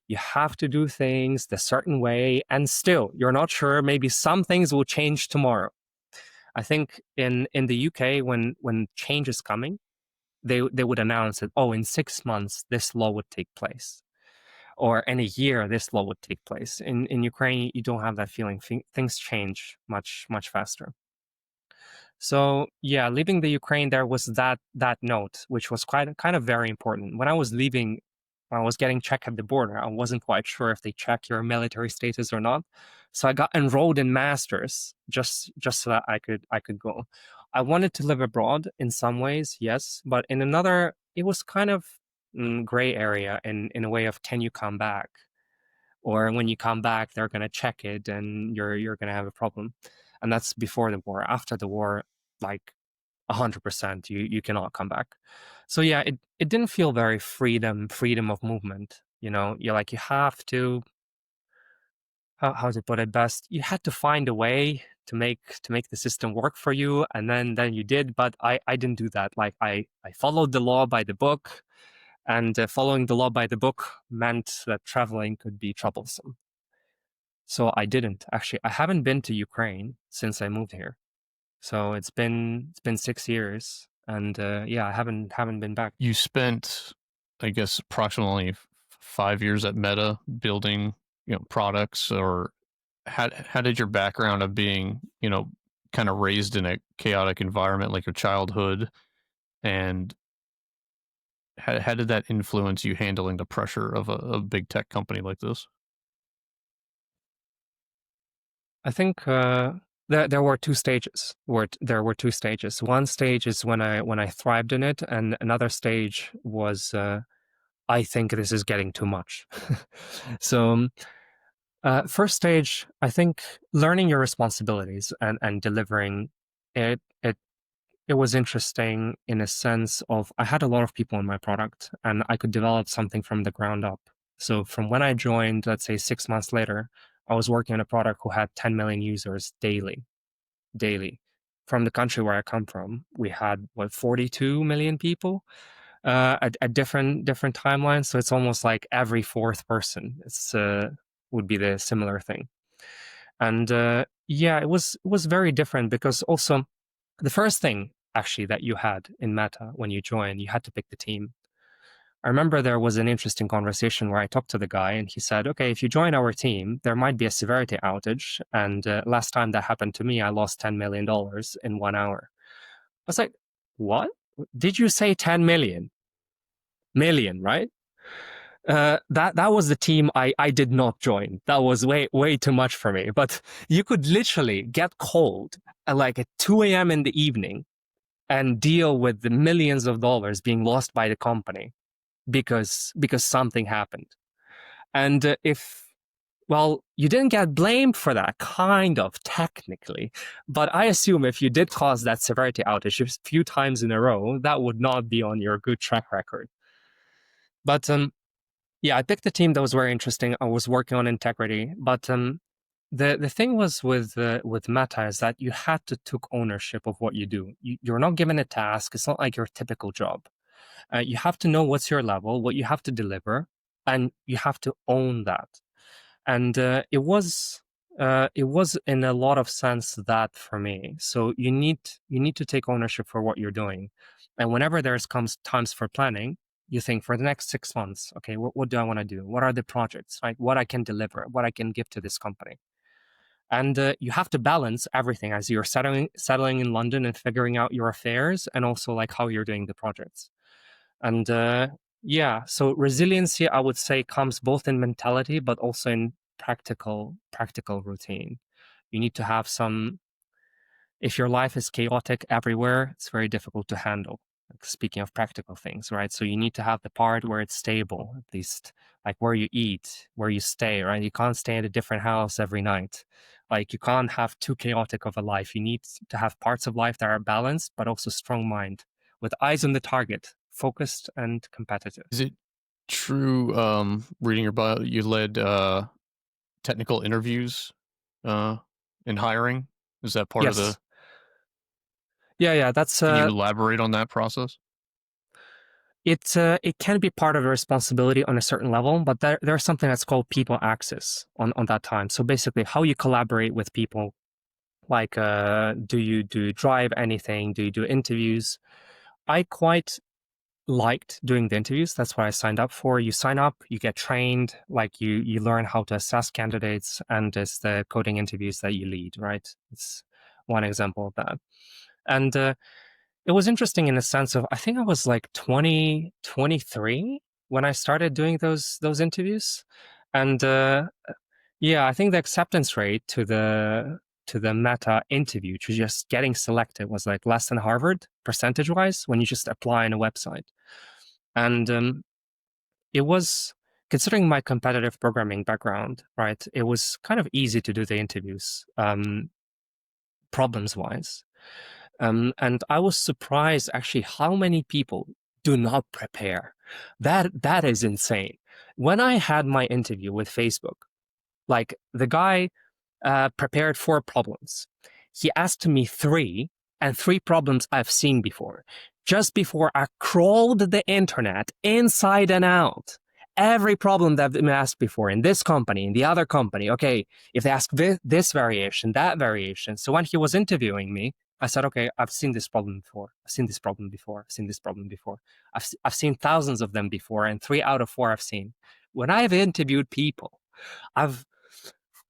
You have to do things the certain way, and still you're not sure. Maybe some things will change tomorrow. I think in the UK, when change is coming, they would announce that, oh, in 6 months this law would take place, or in a year this law would take place. In Ukraine, you don't have that feeling. Things change much faster. So yeah, leaving the Ukraine, there was that note, which was quite kind of very important. When I was leaving, when I was getting checked at the border, I wasn't quite sure if they check your military status or not. So I got enrolled in masters just so that I could go. I wanted to live abroad in some ways, yes, but in another, it was kind of gray area in a way of, can you come back? Or when you come back, they're going to check it and you're going to have a problem. And that's before the war. After the war, like 100%, you cannot come back. So yeah, it didn't feel very freedom of movement. You're like, you have to, how to put it best, you had to find a way to make the system work for you, and then you did. But I didn't do that. Like, I followed the law by the book, and following the law by the book meant that traveling could be troublesome. So I didn't actually. I haven't been to Ukraine since I moved here. So it's been 6 years, and yeah, I haven't been back. You spent, I guess, approximately 5 years at Meta building, products. Or how did your background of being, kind of raised in a chaotic environment like your childhood, and how did that influence you handling the pressure of a big tech company like this? I think there were two stages. There were two stages. One stage is when I thrived in it, and another stage was I think this is getting too much. So first stage, I think learning your responsibilities and delivering it. It was interesting in a sense of, I had a lot of people in my product and I could develop something from the ground up. So from when I joined, let's say 6 months later, I was working on a product who had 10 million users daily. From the country where I come from, we had 42 million people at different timelines. So it's almost like every fourth person. It's would be the similar thing. And yeah, it was very different because also the first thing actually that you had in Meta when you joined, you had to pick the team. I remember there was an interesting conversation where I talked to the guy and he said, okay, if you join our team, there might be a severity outage. And last time that happened to me, I lost $10 million in 1 hour. I was like, what? Did you say 10 million? Million, right? That was the team I did not join. That was way too much for me. But you could literally get called at 2 a.m. in the evening and deal with the millions of dollars being lost by the company because something happened. And if well, you didn't get blamed for that, kind of technically, but I assume if you did cause that severity outage a few times in a row, that would not be on your good track record. But yeah, I picked a team that was very interesting. I was working on integrity, but the thing was with Meta is that you had to took ownership of what you do. You're not given a task. It's not like your typical job. You have to know what's your level, what you have to deliver, and you have to own that. And it was in a lot of sense that for me. So you need to take ownership for what you're doing, and whenever there's comes times for planning, you think for the next 6 months, okay, what do I want to do? What are the projects? Like what I can deliver, what I can give to this company. And you have to balance everything as you're settling in London and figuring out your affairs, and also like how you're doing the projects. And yeah, so resiliency, I would say, comes both in mentality but also in practical routine. You need to have some. If your life is chaotic everywhere, it's very difficult to handle. Like, speaking of practical things, right? So you need to have the part where it's stable, at least, like where you eat, where you stay, right? You can't stay in a different house every night. Like, you can't have too chaotic of a life. You need to have parts of life that are balanced, but also strong mind, with eyes on the target, focused and competitive. Is it true, reading your bio, you led technical interviews uh, in hiring? Is that part of the? Yes. Yeah, yeah. That's Can you elaborate on that process? It can be part of a responsibility on a certain level, but there's something that's called people access on that time. So basically, how you collaborate with people, like do you drive anything? Do you do interviews? I quite liked doing the interviews. That's what I signed up for. You sign up, you get trained, like you learn how to assess candidates, and it's the coding interviews that you lead, right? It's one example of that. And it was interesting in the sense of I think I was like 23 when I started doing those interviews, and yeah, I think the acceptance rate to the meta interview, to just getting selected, was like less than Harvard percentage wise when you just apply on a website. And it was, considering my competitive programming background, right? It was kind of easy to do the interviews, problems wise. And I was surprised actually how many people do not prepare. That is insane. When I had my interview with Facebook, like the guy prepared 4 problems. He asked me three, and 3 problems I've seen before. Just before I crawled the internet inside and out. Every problem that I've been asked before in this company, in the other company. Okay, if they ask this variation, that variation. So when he was interviewing me, I said, okay, I've seen this problem before. I've seen this problem before. I've seen this problem before. I've seen thousands of them before, and 3 out of 4 I've seen. When I've interviewed people, I've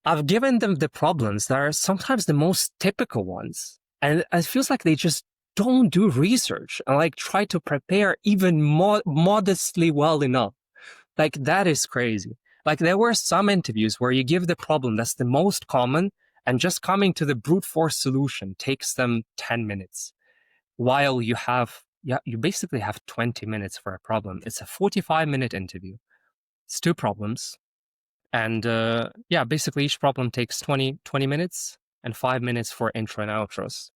I've given them the problems that are sometimes the most typical ones. And it feels like they just don't do research and like try to prepare even modestly well enough. Like that is crazy. Like there were some interviews where you give the problem that's the most common, and just coming to the brute force solution takes them 10 minutes. While you basically have 20 minutes for a problem. It's a 45-minute interview. It's 2 problems, and yeah, basically each problem takes 20 minutes and 5 minutes for intro and outros.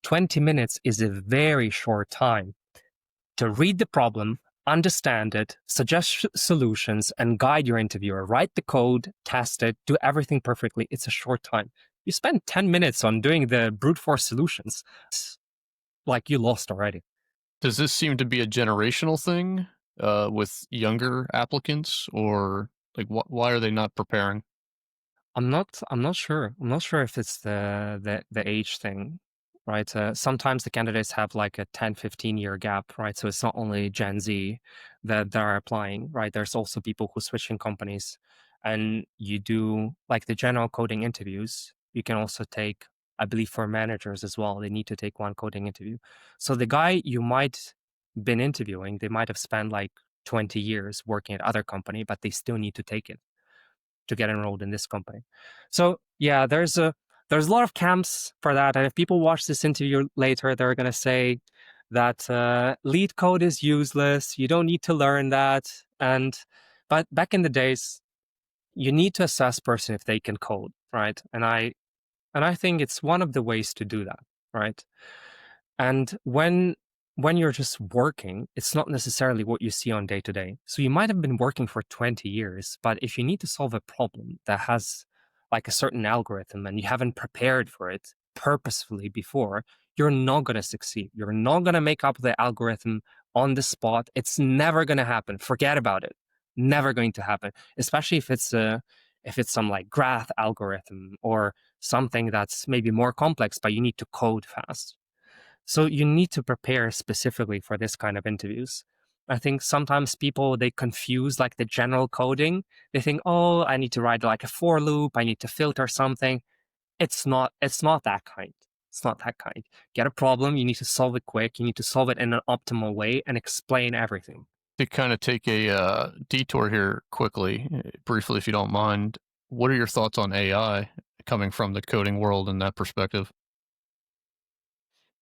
20 minutes is a very short time to read the problem, understand it, suggest solutions, and guide your interviewer. Write the code, test it, do everything perfectly. It's a short time. You spend 10 minutes on doing the brute force solutions. It's like you lost already. Does this seem to be a generational thing with younger applicants, or like why are they not preparing? I'm not sure. I'm not sure if it's the age thing, right? Sometimes the candidates have like a 10-15 year gap, right? So it's not only Gen Z that are applying, right? There's also people who switch in companies, and you do like the general coding interviews. You can also take, I believe, for managers as well. They need to take one coding interview. So the guy you might been interviewing, they might have spent like 20 years working at other company, but they still need to take it to get enrolled in this company. So yeah, there's a lot of camps for that. And if people watch this interview later, they're gonna say that lead code is useless. You don't need to learn that. And but back in the days, you need to assess person if they can code, right? And I think it's one of the ways to do that, right? And when you're just working, it's not necessarily what you see on day to day. So you might have been working for 20 years, but if you need to solve a problem that has like a certain algorithm and you haven't prepared for it purposefully before, you're not going to succeed. You're not going to make up the algorithm on the spot. It's never going to happen. Forget about it. Never going to happen, especially if it's some like graph algorithm or something that's maybe more complex, but you need to code fast. So you need to prepare specifically for this kind of interviews. I think sometimes people, they confuse like the general coding. They think, oh, I need to write like a for loop, I need to filter something. It's not that kind. It's not that kind. Get a problem, you need to solve it quick, you need to solve it in an optimal way and explain everything. To kind of take a detour here quickly, briefly, if you don't mind, what are your thoughts on AI coming from the coding world in that perspective?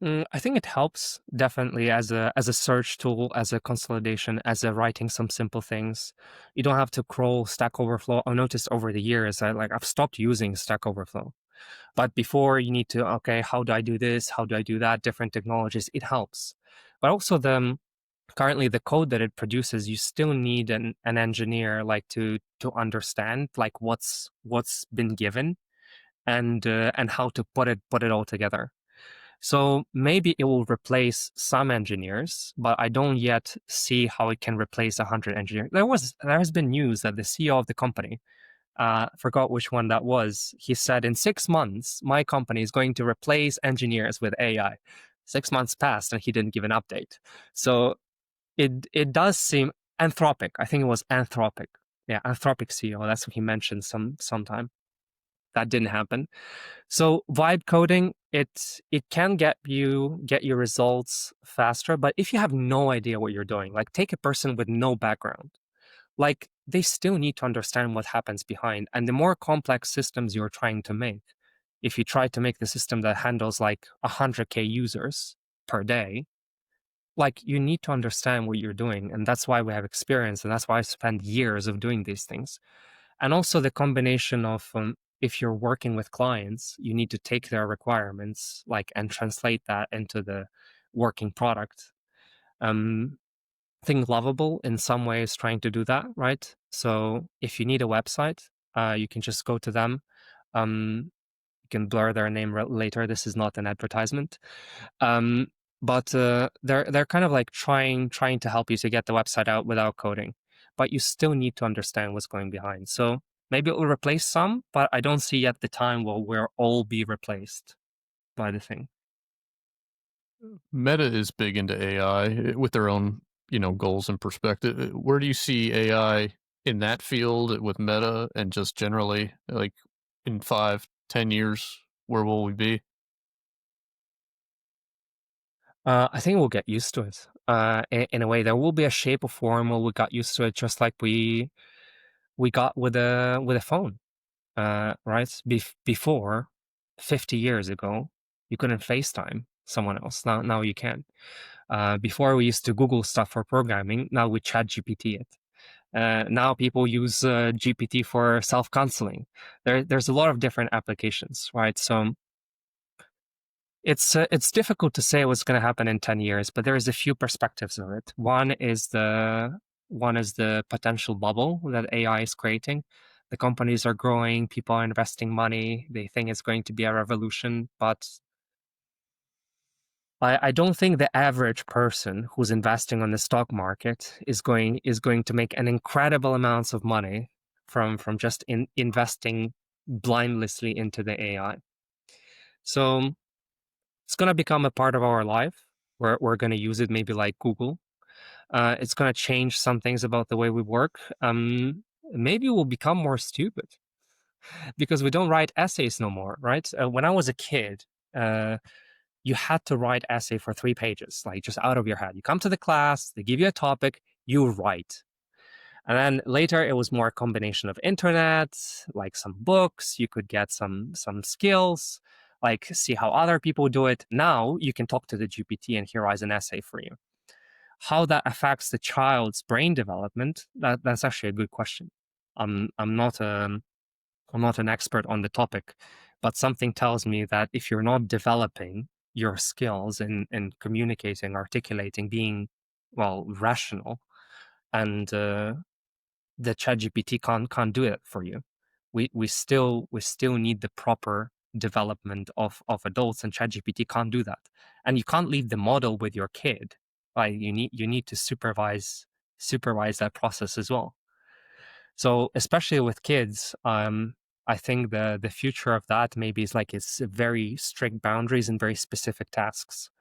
I think it helps definitely as a search tool, as a consolidation, as a writing some simple things. You don't have to crawl Stack Overflow. I noticed over the years I've stopped using Stack Overflow. But before, you need to, okay, how do I do this? How do I do that? Different technologies. It helps. But also currently the code that it produces, you still need an engineer like to understand like what's been given, and how to put it all together. So maybe it will replace some engineers, but I don't yet see how it can replace 100 engineers. There has been news that the CEO of the company, forgot which one that was, he said in 6 months my company is going to replace engineers with AI. 6 months passed and he didn't give an update. So it does seem Anthropic. I think it was Anthropic. Yeah, Anthropic CEO. That's what he mentioned sometime. That didn't happen. So vibe coding, it can get your results faster, but if you have no idea what you're doing, like take a person with no background, like they still need to understand what happens behind. And the more complex systems you're trying to make, if you try to make the system that handles like 100K users per day, like you need to understand what you're doing. And that's why we have experience. And that's why I spent years of doing these things. And also the combination of if you're working with clients, you need to take their requirements like and translate that into the working product. I think Lovable in some ways trying to do that, right? So if you need a website, you can just go to them. You can blur their name later. This is not an advertisement. Um, but they're kind of like trying to help you to get the website out without coding, but you still need to understand what's going behind. So maybe it will replace some, but I don't see yet the time where we'll all be replaced by the thing. Meta is big into AI with their own, goals and perspective. Where do you see AI in that field with Meta and just generally, like in 5, 10 years? Where will we be? I think we'll get used to it. In a way, there will be a shape or form where we got used to it, just like we got with a phone. Right? Before 50 years ago, you couldn't FaceTime someone else. Now you can. Before we used to Google stuff for programming. Now we chat GPT it. Now people use GPT for self-counseling. There's a lot of different applications, right? So it's difficult to say what's going to happen in 10 years, but there's a few perspectives of it. One is the potential bubble that AI is creating. The companies are growing, people are investing money, they think it's going to be a revolution, but I don't think the average person who's investing on the stock market is going to make an incredible amounts of money from just investing blindlessly into the AI. So it's going to become a part of our life. We're going to use it maybe like Google. It's going to change some things about the way we work. Maybe we'll become more stupid because we don't write essays no more, right? When I was a kid, uh, you had to write essay for 3 pages, like just out of your head. You come to the class, they give you a topic, you write. And then later it was more a combination of internet, like some books, you could get some skills, like see how other people do it. Now you can talk to the GPT and he writes an essay for you. How that affects the child's brain development, that's actually a good question. I'm not I'm not an expert on the topic, but something tells me that if you're not developing your skills in communicating, articulating, being well rational, and the ChatGPT can't do it for you. We still need the proper development of adults, and ChatGPT can't do that. And you can't leave the model with your kid. Like you need to supervise that process as well. So especially with kids, I think the future of that maybe is like it's very strict boundaries and very specific tasks.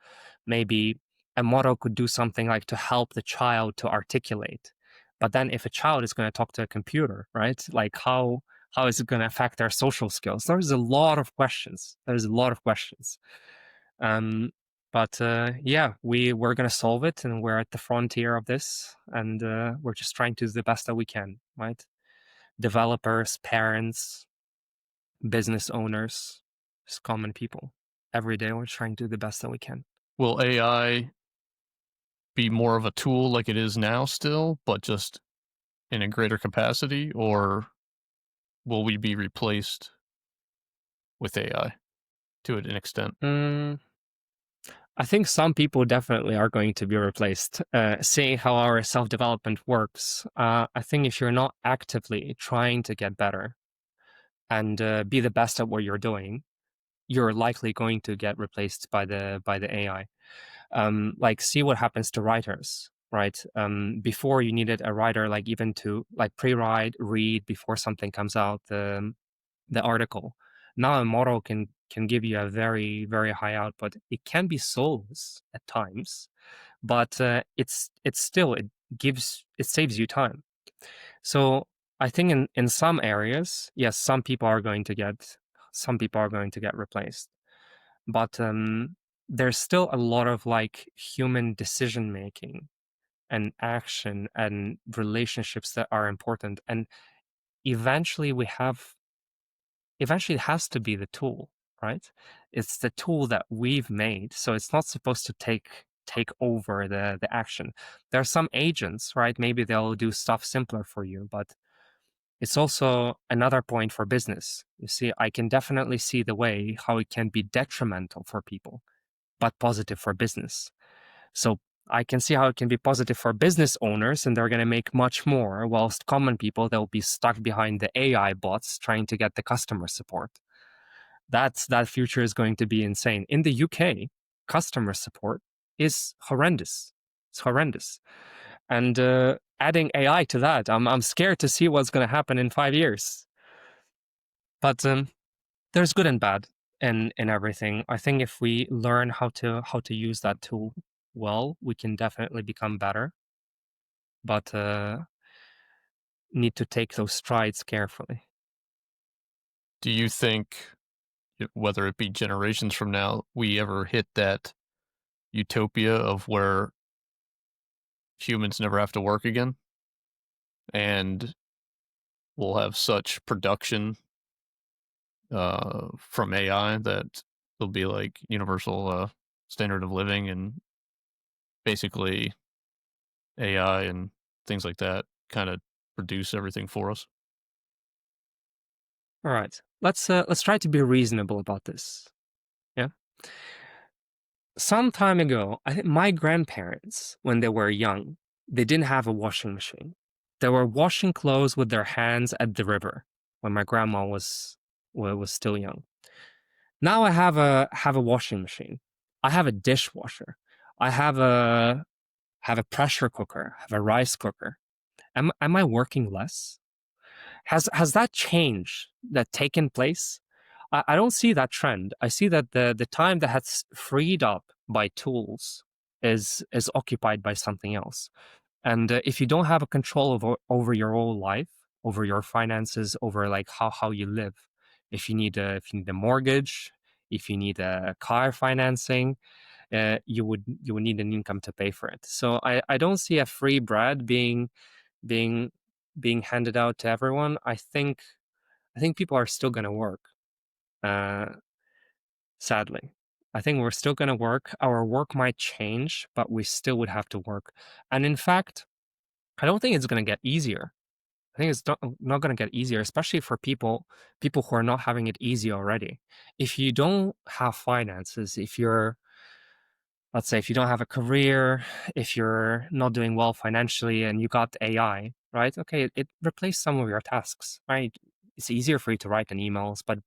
Maybe a model could do something like to help the child to articulate. But then if a child is going to talk to a computer, right? Like how is it going to affect their social skills? There's a lot of questions. There's a lot of questions. Um, but yeah, we're going to solve it, and we're at the frontier of this, and we're just trying to do the best that we can, right? Developers, parents, business owners, just common people. Every day we're trying to do the best that we can. Will AI be more of a tool like it is now still, but just in a greater capacity, or will we be replaced with AI to an extent? Mm, I think some people definitely are going to be replaced. Seeing how our self development works, I think if you're not actively trying to get better and be the best at what you're doing, you're likely going to get replaced by the AI. Like, see what happens to writers, right? Before, you needed a writer, like, even to like pre-write, read before something comes out, the article. Now a model can give you a very, very high output. It can be soulless at times, but it's still, it saves you time. So I think in some areas, yes, some people are going to get replaced, but there's still a lot of like human decision making and action and relationships that are important, and eventually we have eventually it has to be the tool, right? It's the tool that we've made, so it's not supposed to take over the action. There are some agents, right? Maybe they'll do stuff simpler for you, but it's also another point for business. You see, I can definitely see the way how it can be detrimental for people, but positive for business. So I can see how it can be positive for business owners, and they're going to make much more, whilst common people, they'll be stuck behind the AI bots trying to get the customer support. That future is going to be insane. In the UK, customer support is horrendous. It's horrendous. And adding AI to that, I'm scared to see what's going to happen in 5 years. But there's good and bad in everything. I think if we learn how to use that tool well, we can definitely become better. But need to take those strides carefully. Do you think, whether it be generations from now, we ever hit that utopia of where humans never have to work again, and we'll have such production from AI that there'll be like universal standard of living, and basically AI and things like that kind of produce everything for us? All right, let's try to be reasonable about this. Yeah. Some time ago, I think my grandparents, when they were young, they didn't have a washing machine. They were washing clothes with their hands at the river when my grandma was still young. Now I have a washing machine. I have a dishwasher. I have a pressure cooker. I have a rice cooker. Am I working less? Has that change that taken place? I don't see that trend. I see that the time that has freed up by tools is occupied by something else. And if you don't have a control over your whole life, over your finances, over like how you live, if you need a mortgage, if you need a car financing, you would need an income to pay for it. So I don't see a free bread being being handed out to everyone. I think people are still going to work. Uh, Sadly, I think we're still going to work. Our work might change, but we still would have to work. And in fact, I don't think it's going to get easier. I think it's not going to get easier, especially for people who are not having it easy already. If you don't have finances, if you're, let's say, if you don't have a career, if you're not doing well financially and you got AI, right? Okay, it replaced some of your tasks, right? It's easier for you to write an emails, but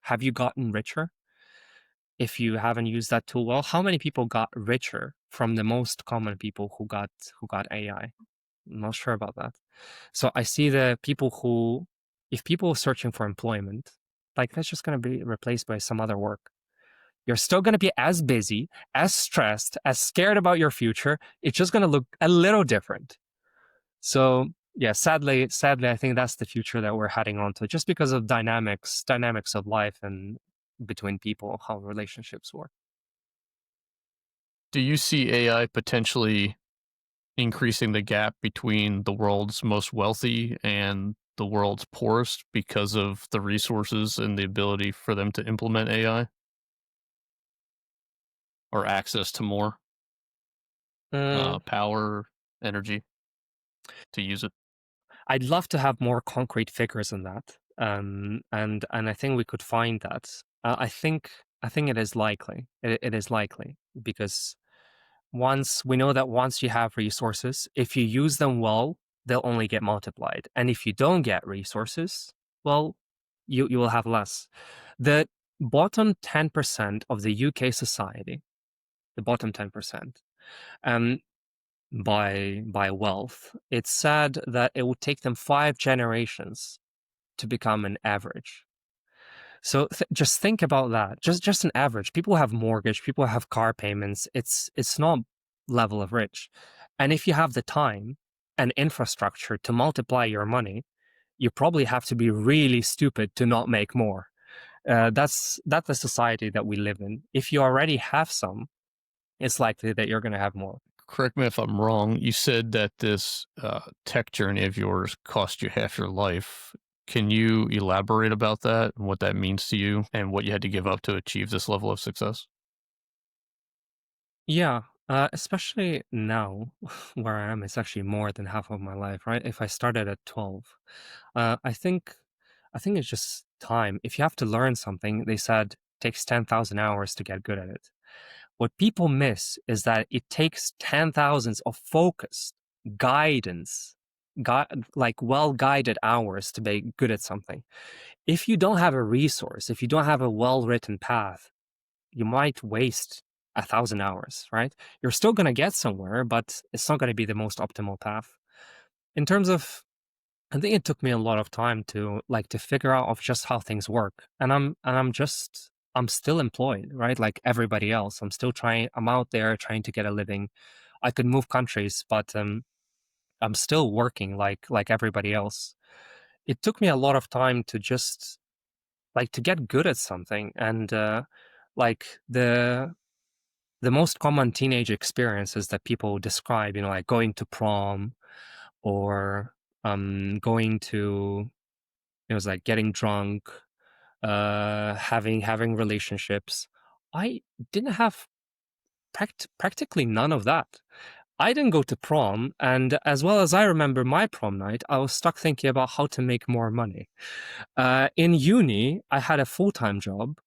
have you gotten richer if you haven't used that tool well? How many people got richer from the most common people who got AI? I'm not sure about that. So I see the people who, if people are searching for employment, like, that's just going to be replaced by some other work. You're still going to be as busy, as stressed, as scared about your future. It's just going to look a little different. So yeah, sadly, I think that's the future that we're heading on to, just because of dynamics of life and between people, how relationships work. Do you see AI potentially increasing the gap between the world's most wealthy and the world's poorest because of the resources and the ability for them to implement AI, or access to more Mm, power, energy to use it? I'd love to have more concrete figures on that, and I think we could find that. I think it is likely. It is likely because once you have resources, if you use them well, they'll only get multiplied. And if you don't get resources, well, you will have less. The bottom 10% of the UK society, the bottom 10%, um, by wealth, it's said that it would take them 5 generations to become an average. So just think about that. Just an average. People have mortgage. People have car payments. It's not level of rich. And if you have the time and infrastructure to multiply your money, you probably have to be really stupid to not make more. That's the society that we live in. If you already have some, it's likely that you're going to have more. Correct me if I'm wrong. You said that this tech journey of yours cost you half your life. Can you elaborate about that and what that means to you and what you had to give up to achieve this level of success? Yeah, especially now where I am, it's actually more than half of my life, right? If I started at 12, uh, I think, I think it's just time. If you have to learn something, they said takes 10,000 hours to get good at it. What people miss is that it takes 10,000s of focused guidance, like well guided hours to be good at something. If you don't have a resource, if you don't have a well written path, you might waste 1,000 hours, right? You're still going to get somewhere, but it's not going to be the most optimal path. In terms of, I think it took me a lot of time to to figure out of just how things work. I'm still employed, right? Like everybody else. I'm still trying, I'm out there trying to get a living. I could move countries, but I'm still working like everybody else. It took me a lot of time to just to get good at something and like the most common teenage experiences that people describe, like going to prom or going to, it was like getting drunk, having relationships. I didn't have practically none of that. I didn't go to prom, and as well as I remember my prom night, I was stuck thinking about how to make more money. In uni, I had a full time job,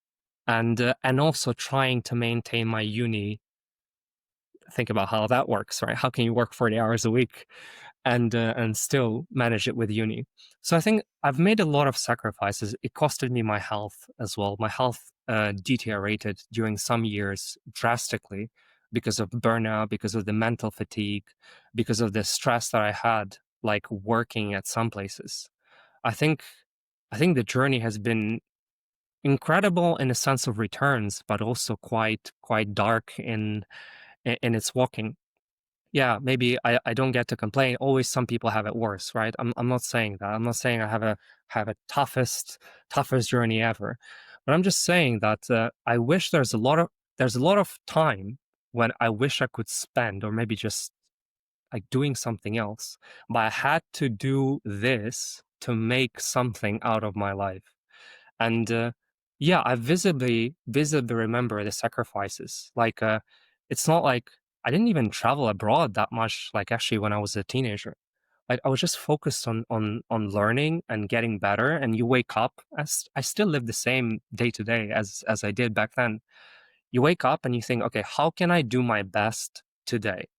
and also trying to maintain my uni. Think about how that works, right? How can you work 40 hours a week and still manage it with uni? So I think I've made a lot of sacrifices. It costed me my health as well. My health deteriorated during some years drastically because of burnout, because of the mental fatigue, because of the stress that I had, like working at some places. I think I think the journey has been incredible in a sense of returns, but also quite dark in its walking. Yeah, maybe I don't get to complain. Always some people have it worse, right? I'm not saying that. I'm not saying I have a toughest journey ever. But I'm just saying that I wish there's a lot of time when I wish I could spend or maybe just like doing something else. But I had to do this to make something out of my life. And yeah, I visibly remember the sacrifices. It's not like I didn't even travel abroad that much. Like actually, when I was a teenager, like I was just focused on learning and getting better. And you wake up, as I still live the same day to day as I did back then. You wake up and you think, okay, how can I do my best today?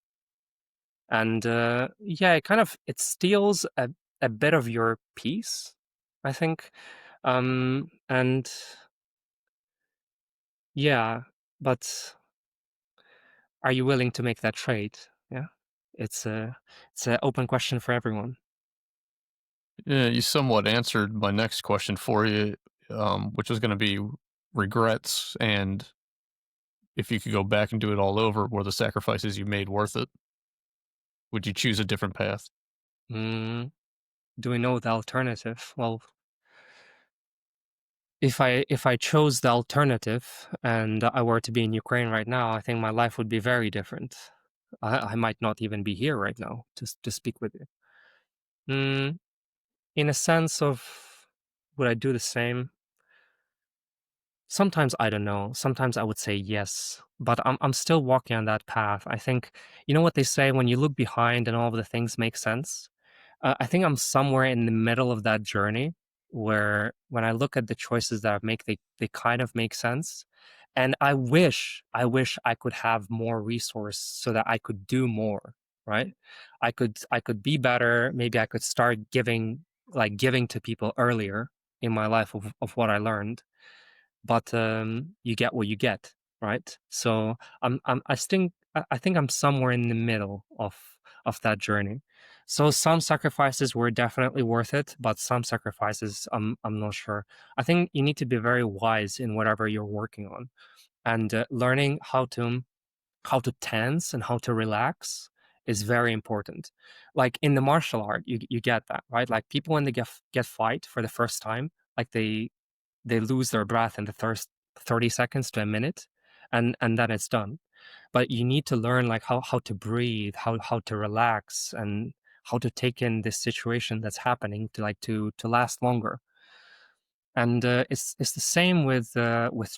And yeah, it steals a bit of your peace, I think. And yeah, but are you willing to make that trade? Yeah. It's an open question for everyone. Yeah, you somewhat answered my next question for you, which was going to be regrets and if you could go back and do it all over, were the sacrifices you made worth it? Would you choose a different path? Mm, do we know the alternative? Well, if I chose the alternative and I were to be in Ukraine right now, I think my life would be very different. I might not even be here right now to speak with you. Mm, in a sense of would I do the same? Sometimes I don't know. Sometimes I would say yes, but I'm still walking on that path. I think you know what they say when you look behind and all of the things make sense. I think I'm somewhere in the middle of that journey where when I look at the choices that I make, they kind of make sense. And I wish I could have more resource so that I could do more, right? I could be better. Maybe I could start giving to people earlier in my life of what I learned. but you get what you get, right? So I think I'm somewhere in the middle of that journey. So some sacrifices were definitely worth it, but some sacrifices I'm not sure. I think you need to be very wise in whatever you're working on, and learning how to tense and how to relax is very important. Like in the martial art, you get that, right? Like people when they get fight for the first time, like they lose their breath in the first 30 seconds to a minute, and then it's done. But you need to learn like how to breathe, how to relax, and how to take in this situation that's happening to to last longer. And it's the same with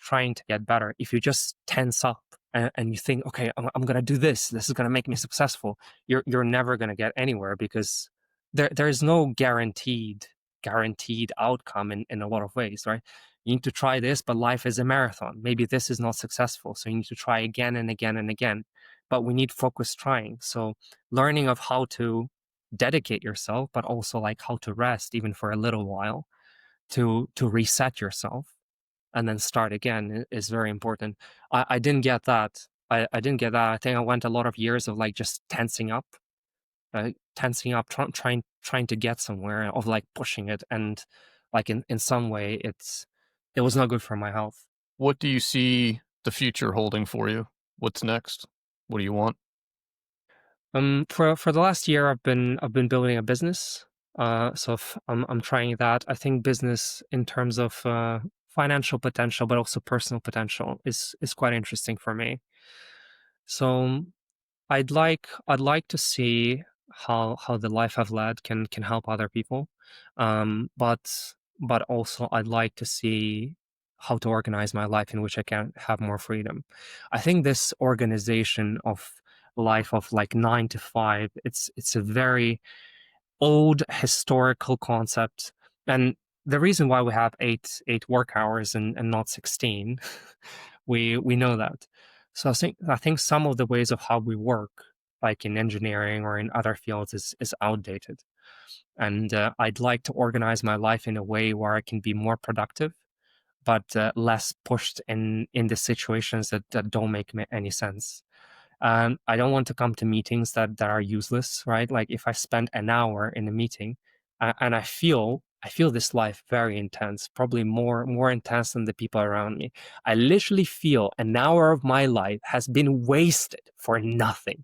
trying to get better. If you just tense up and you think, okay, I'm gonna do this. This is gonna make me successful. You're never gonna get anywhere because there is no guaranteed outcome in a lot of ways, right? You need to try this, but life is a marathon. Maybe this is not successful, so you need to try again and again and again. But we need focused trying. So learning of how to dedicate yourself, but also like how to rest even for a little while to reset yourself and then start again is very important. I didn't get that. I didn't get that. I think I went a lot of years of like just tensing up, trying to get somewhere, of like pushing it, and like in some way it was not good for my health. What do you see the future holding for you? What's next? What do you want? For the last year, I've been building a business. I'm trying that. I think business in terms of financial potential, but also personal potential, is quite interesting for me. So I'd like to see how the life I've led can help other people, but also I'd like to see how to organize my life in which I can have more freedom. I think this organization of life of like 9 to 5, it's a very old historical concept, and the reason why we have eight work hours and not 16, we know that. So I think some of the ways of how we work, like in engineering or in other fields, is outdated. And I'd like to organize my life in a way where I can be more productive, but less pushed in the situations that don't make any sense. I don't want to come to meetings that are useless, right? Like if I spend an hour in a meeting, and I feel this life very intense, probably more intense than the people around me. I literally feel an hour of my life has been wasted for nothing.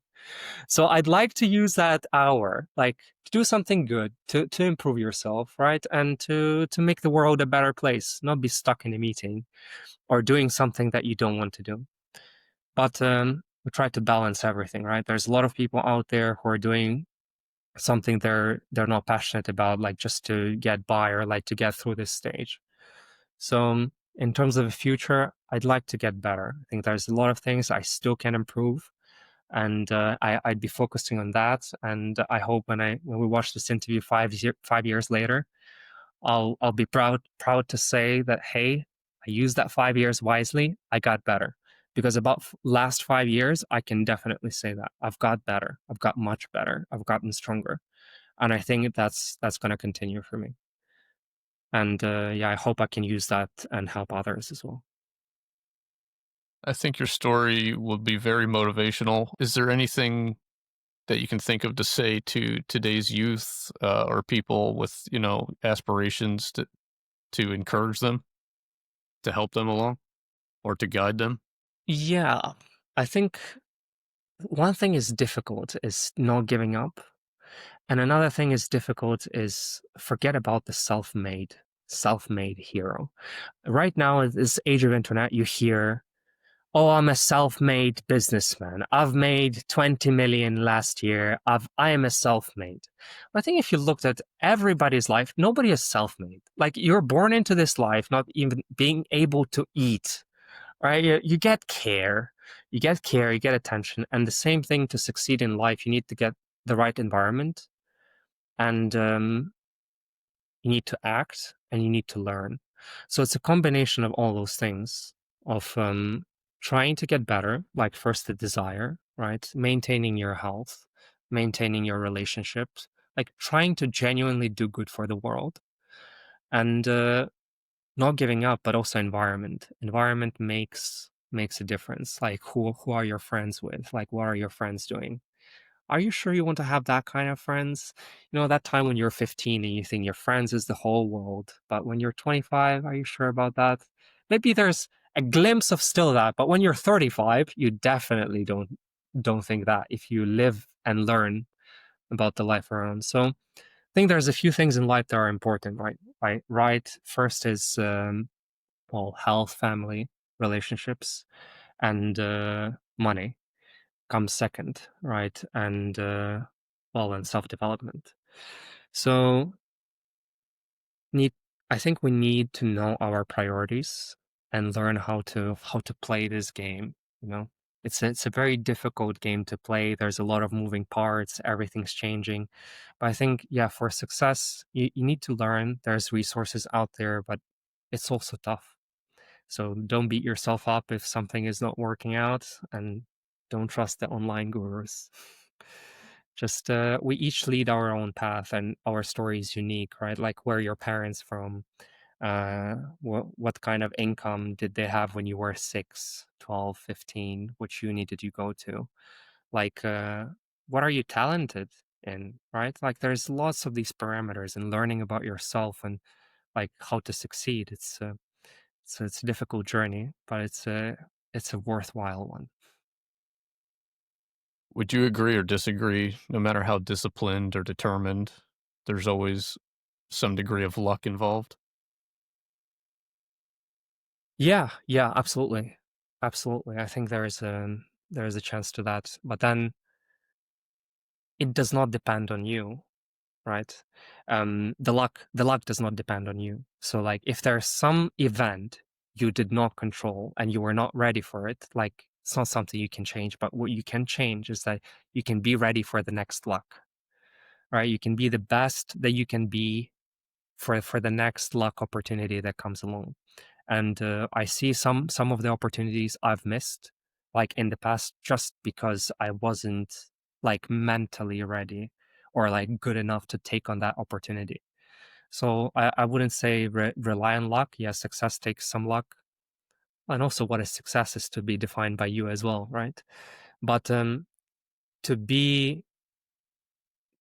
So I'd like to use that hour, like to do something good, to improve yourself, right? And to make the world a better place, not be stuck in a meeting or doing something that you don't want to do. But we try to balance everything, right? There's a lot of people out there who are doing something they're not passionate about, like just to get by or like to get through this stage. So in terms of the future, I'd like to get better. I think there's a lot of things I still can improve, and I'd be focusing on that. And I hope when we watch this interview 5 years later, I'll be proud to say that, hey, I used that 5 years wisely. I got better. Because about last 5 years, I can definitely say that I've got better. I've got much better. I've gotten stronger, and I think that's going to continue for me. And yeah, I hope I can use that and help others as well. I think your story will be very motivational. Is there anything that you can think of to say to today's youth or people with, aspirations to encourage them, to help them along, or to guide them? Yeah, I think one thing is difficult is not giving up. And another thing is difficult is forget about the self-made hero. Right now, at this age of internet, you hear, "Oh, I'm a self-made businessman. I've made 20 million last year. I am a self-made." I think if you looked at everybody's life, nobody is self-made. Like you're born into this life, not even being able to eat, right? You get care, you get attention, and the same thing to succeed in life. You need to get the right environment, and you need to act, and you need to learn. So it's a combination of all those things of trying to get better, like first the desire, right? Maintaining your health, maintaining your relationships, like trying to genuinely do good for the world. And not giving up, but also environment. Environment makes a difference. Like who are your friends with? Like what are your friends doing? Are you sure you want to have that kind of friends? You know, that time when you're 15 and you think your friends is the whole world, but when you're 25, are you sure about that? Maybe there's a glimpse of still that, but when you're 35, you definitely don't think that if you live and learn about the life around. So I think there's a few things in life that are important, right? Right. First is well, health, family, relationships, and money comes second, right? And well, and self development. So need I think we need to know our priorities and learn how to play this game. You know, it's a very difficult game to play. There's a lot of moving parts. Everything's changing, but I think yeah, for success, you need to learn. There's resources out there, but it's also tough. So don't beat yourself up if something is not working out, and don't trust the online gurus. Just we each lead our own path, and our story is unique, right? Like where are your parents from? What kind of income did they have when you were 6, 12, 15? Which uni did you go to? Like what are you talented in, right? Like there's lots of these parameters, and learning about yourself and like how to succeed. It's a difficult journey, but it's a worthwhile one. Would you agree or disagree? No matter how disciplined or determined, there's always some degree of luck involved. Yeah, yeah, absolutely. Absolutely. I think there is a chance to that. But then it does not depend on you, right? The luck does not depend on you. So like if there's some event you did not control and you were not ready for it, like it's not something you can change, but what you can change is that you can be ready for the next luck, right? You can be the best that you can be for the next luck opportunity that comes along. And I see some of the opportunities I've missed, like in the past, just because I wasn't like mentally ready or like good enough to take on that opportunity. So I wouldn't say rely on luck. Yes, success takes some luck, and also what is success is to be defined by you as well, right? But to be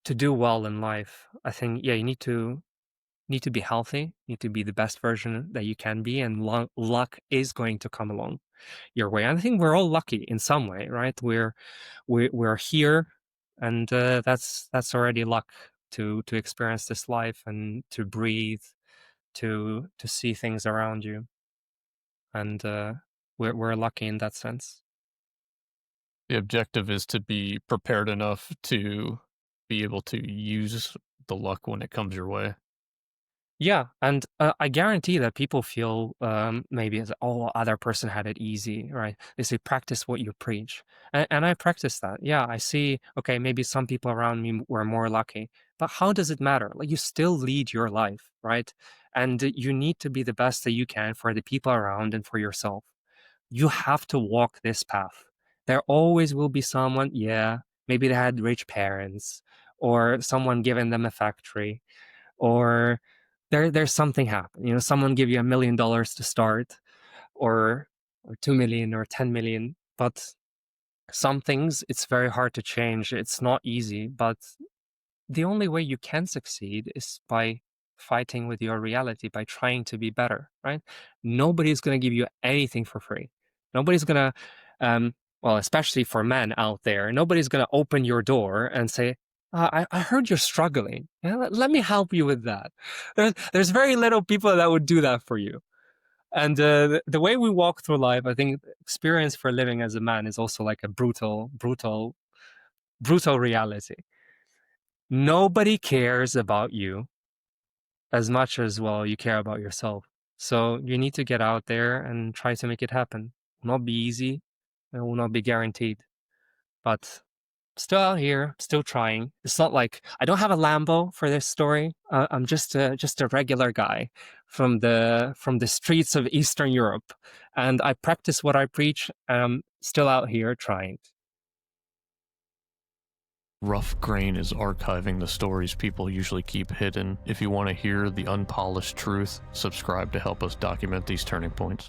to do well in life, I think yeah, you need to be healthy, need to be the best version that you can be, and luck is going to come along your way. And I think we're all lucky in some way, right? We're here, and that's already luck to experience this life and to breathe, to see things around you, and we're lucky in that sense. The objective is to be prepared enough to be able to use the luck when it comes your way. Yeah, and I guarantee that people feel maybe as oh, other person had it easy, right? They say practice what you preach, and I practice that. Yeah, I see. Okay, maybe some people around me were more lucky, but how does it matter? Like you still lead your life, right? And you need to be the best that you can for the people around and for yourself. You have to walk this path. There always will be someone. Yeah, maybe they had rich parents, or someone giving them a factory, or there's something happen. You know, someone give you $1 million to start, or 2 million or 10 million. But some things it's very hard to change. It's not easy, but the only way you can succeed is by fighting with your reality, by trying to be better, right? Nobody's going to give you anything for free. Nobody's going to, well, especially for men out there, nobody's going to open your door and say, I heard you're struggling. Yeah, let me help you with that. There's very little people that would do that for you. And the way we walk through life, I think experience for living as a man is also like a brutal reality. Nobody cares about you as much as, well, you care about yourself. So you need to get out there and try to make it happen. It will not be easy, it will not be guaranteed, but still out here, still trying. It's not like I don't have a Lambo for this story. I'm just a regular guy from the streets of Eastern Europe, and I practice what I preach. Still out here trying. Rough Grain is archiving the stories people usually keep hidden. If you want to hear the unpolished truth, subscribe to help us document these turning points.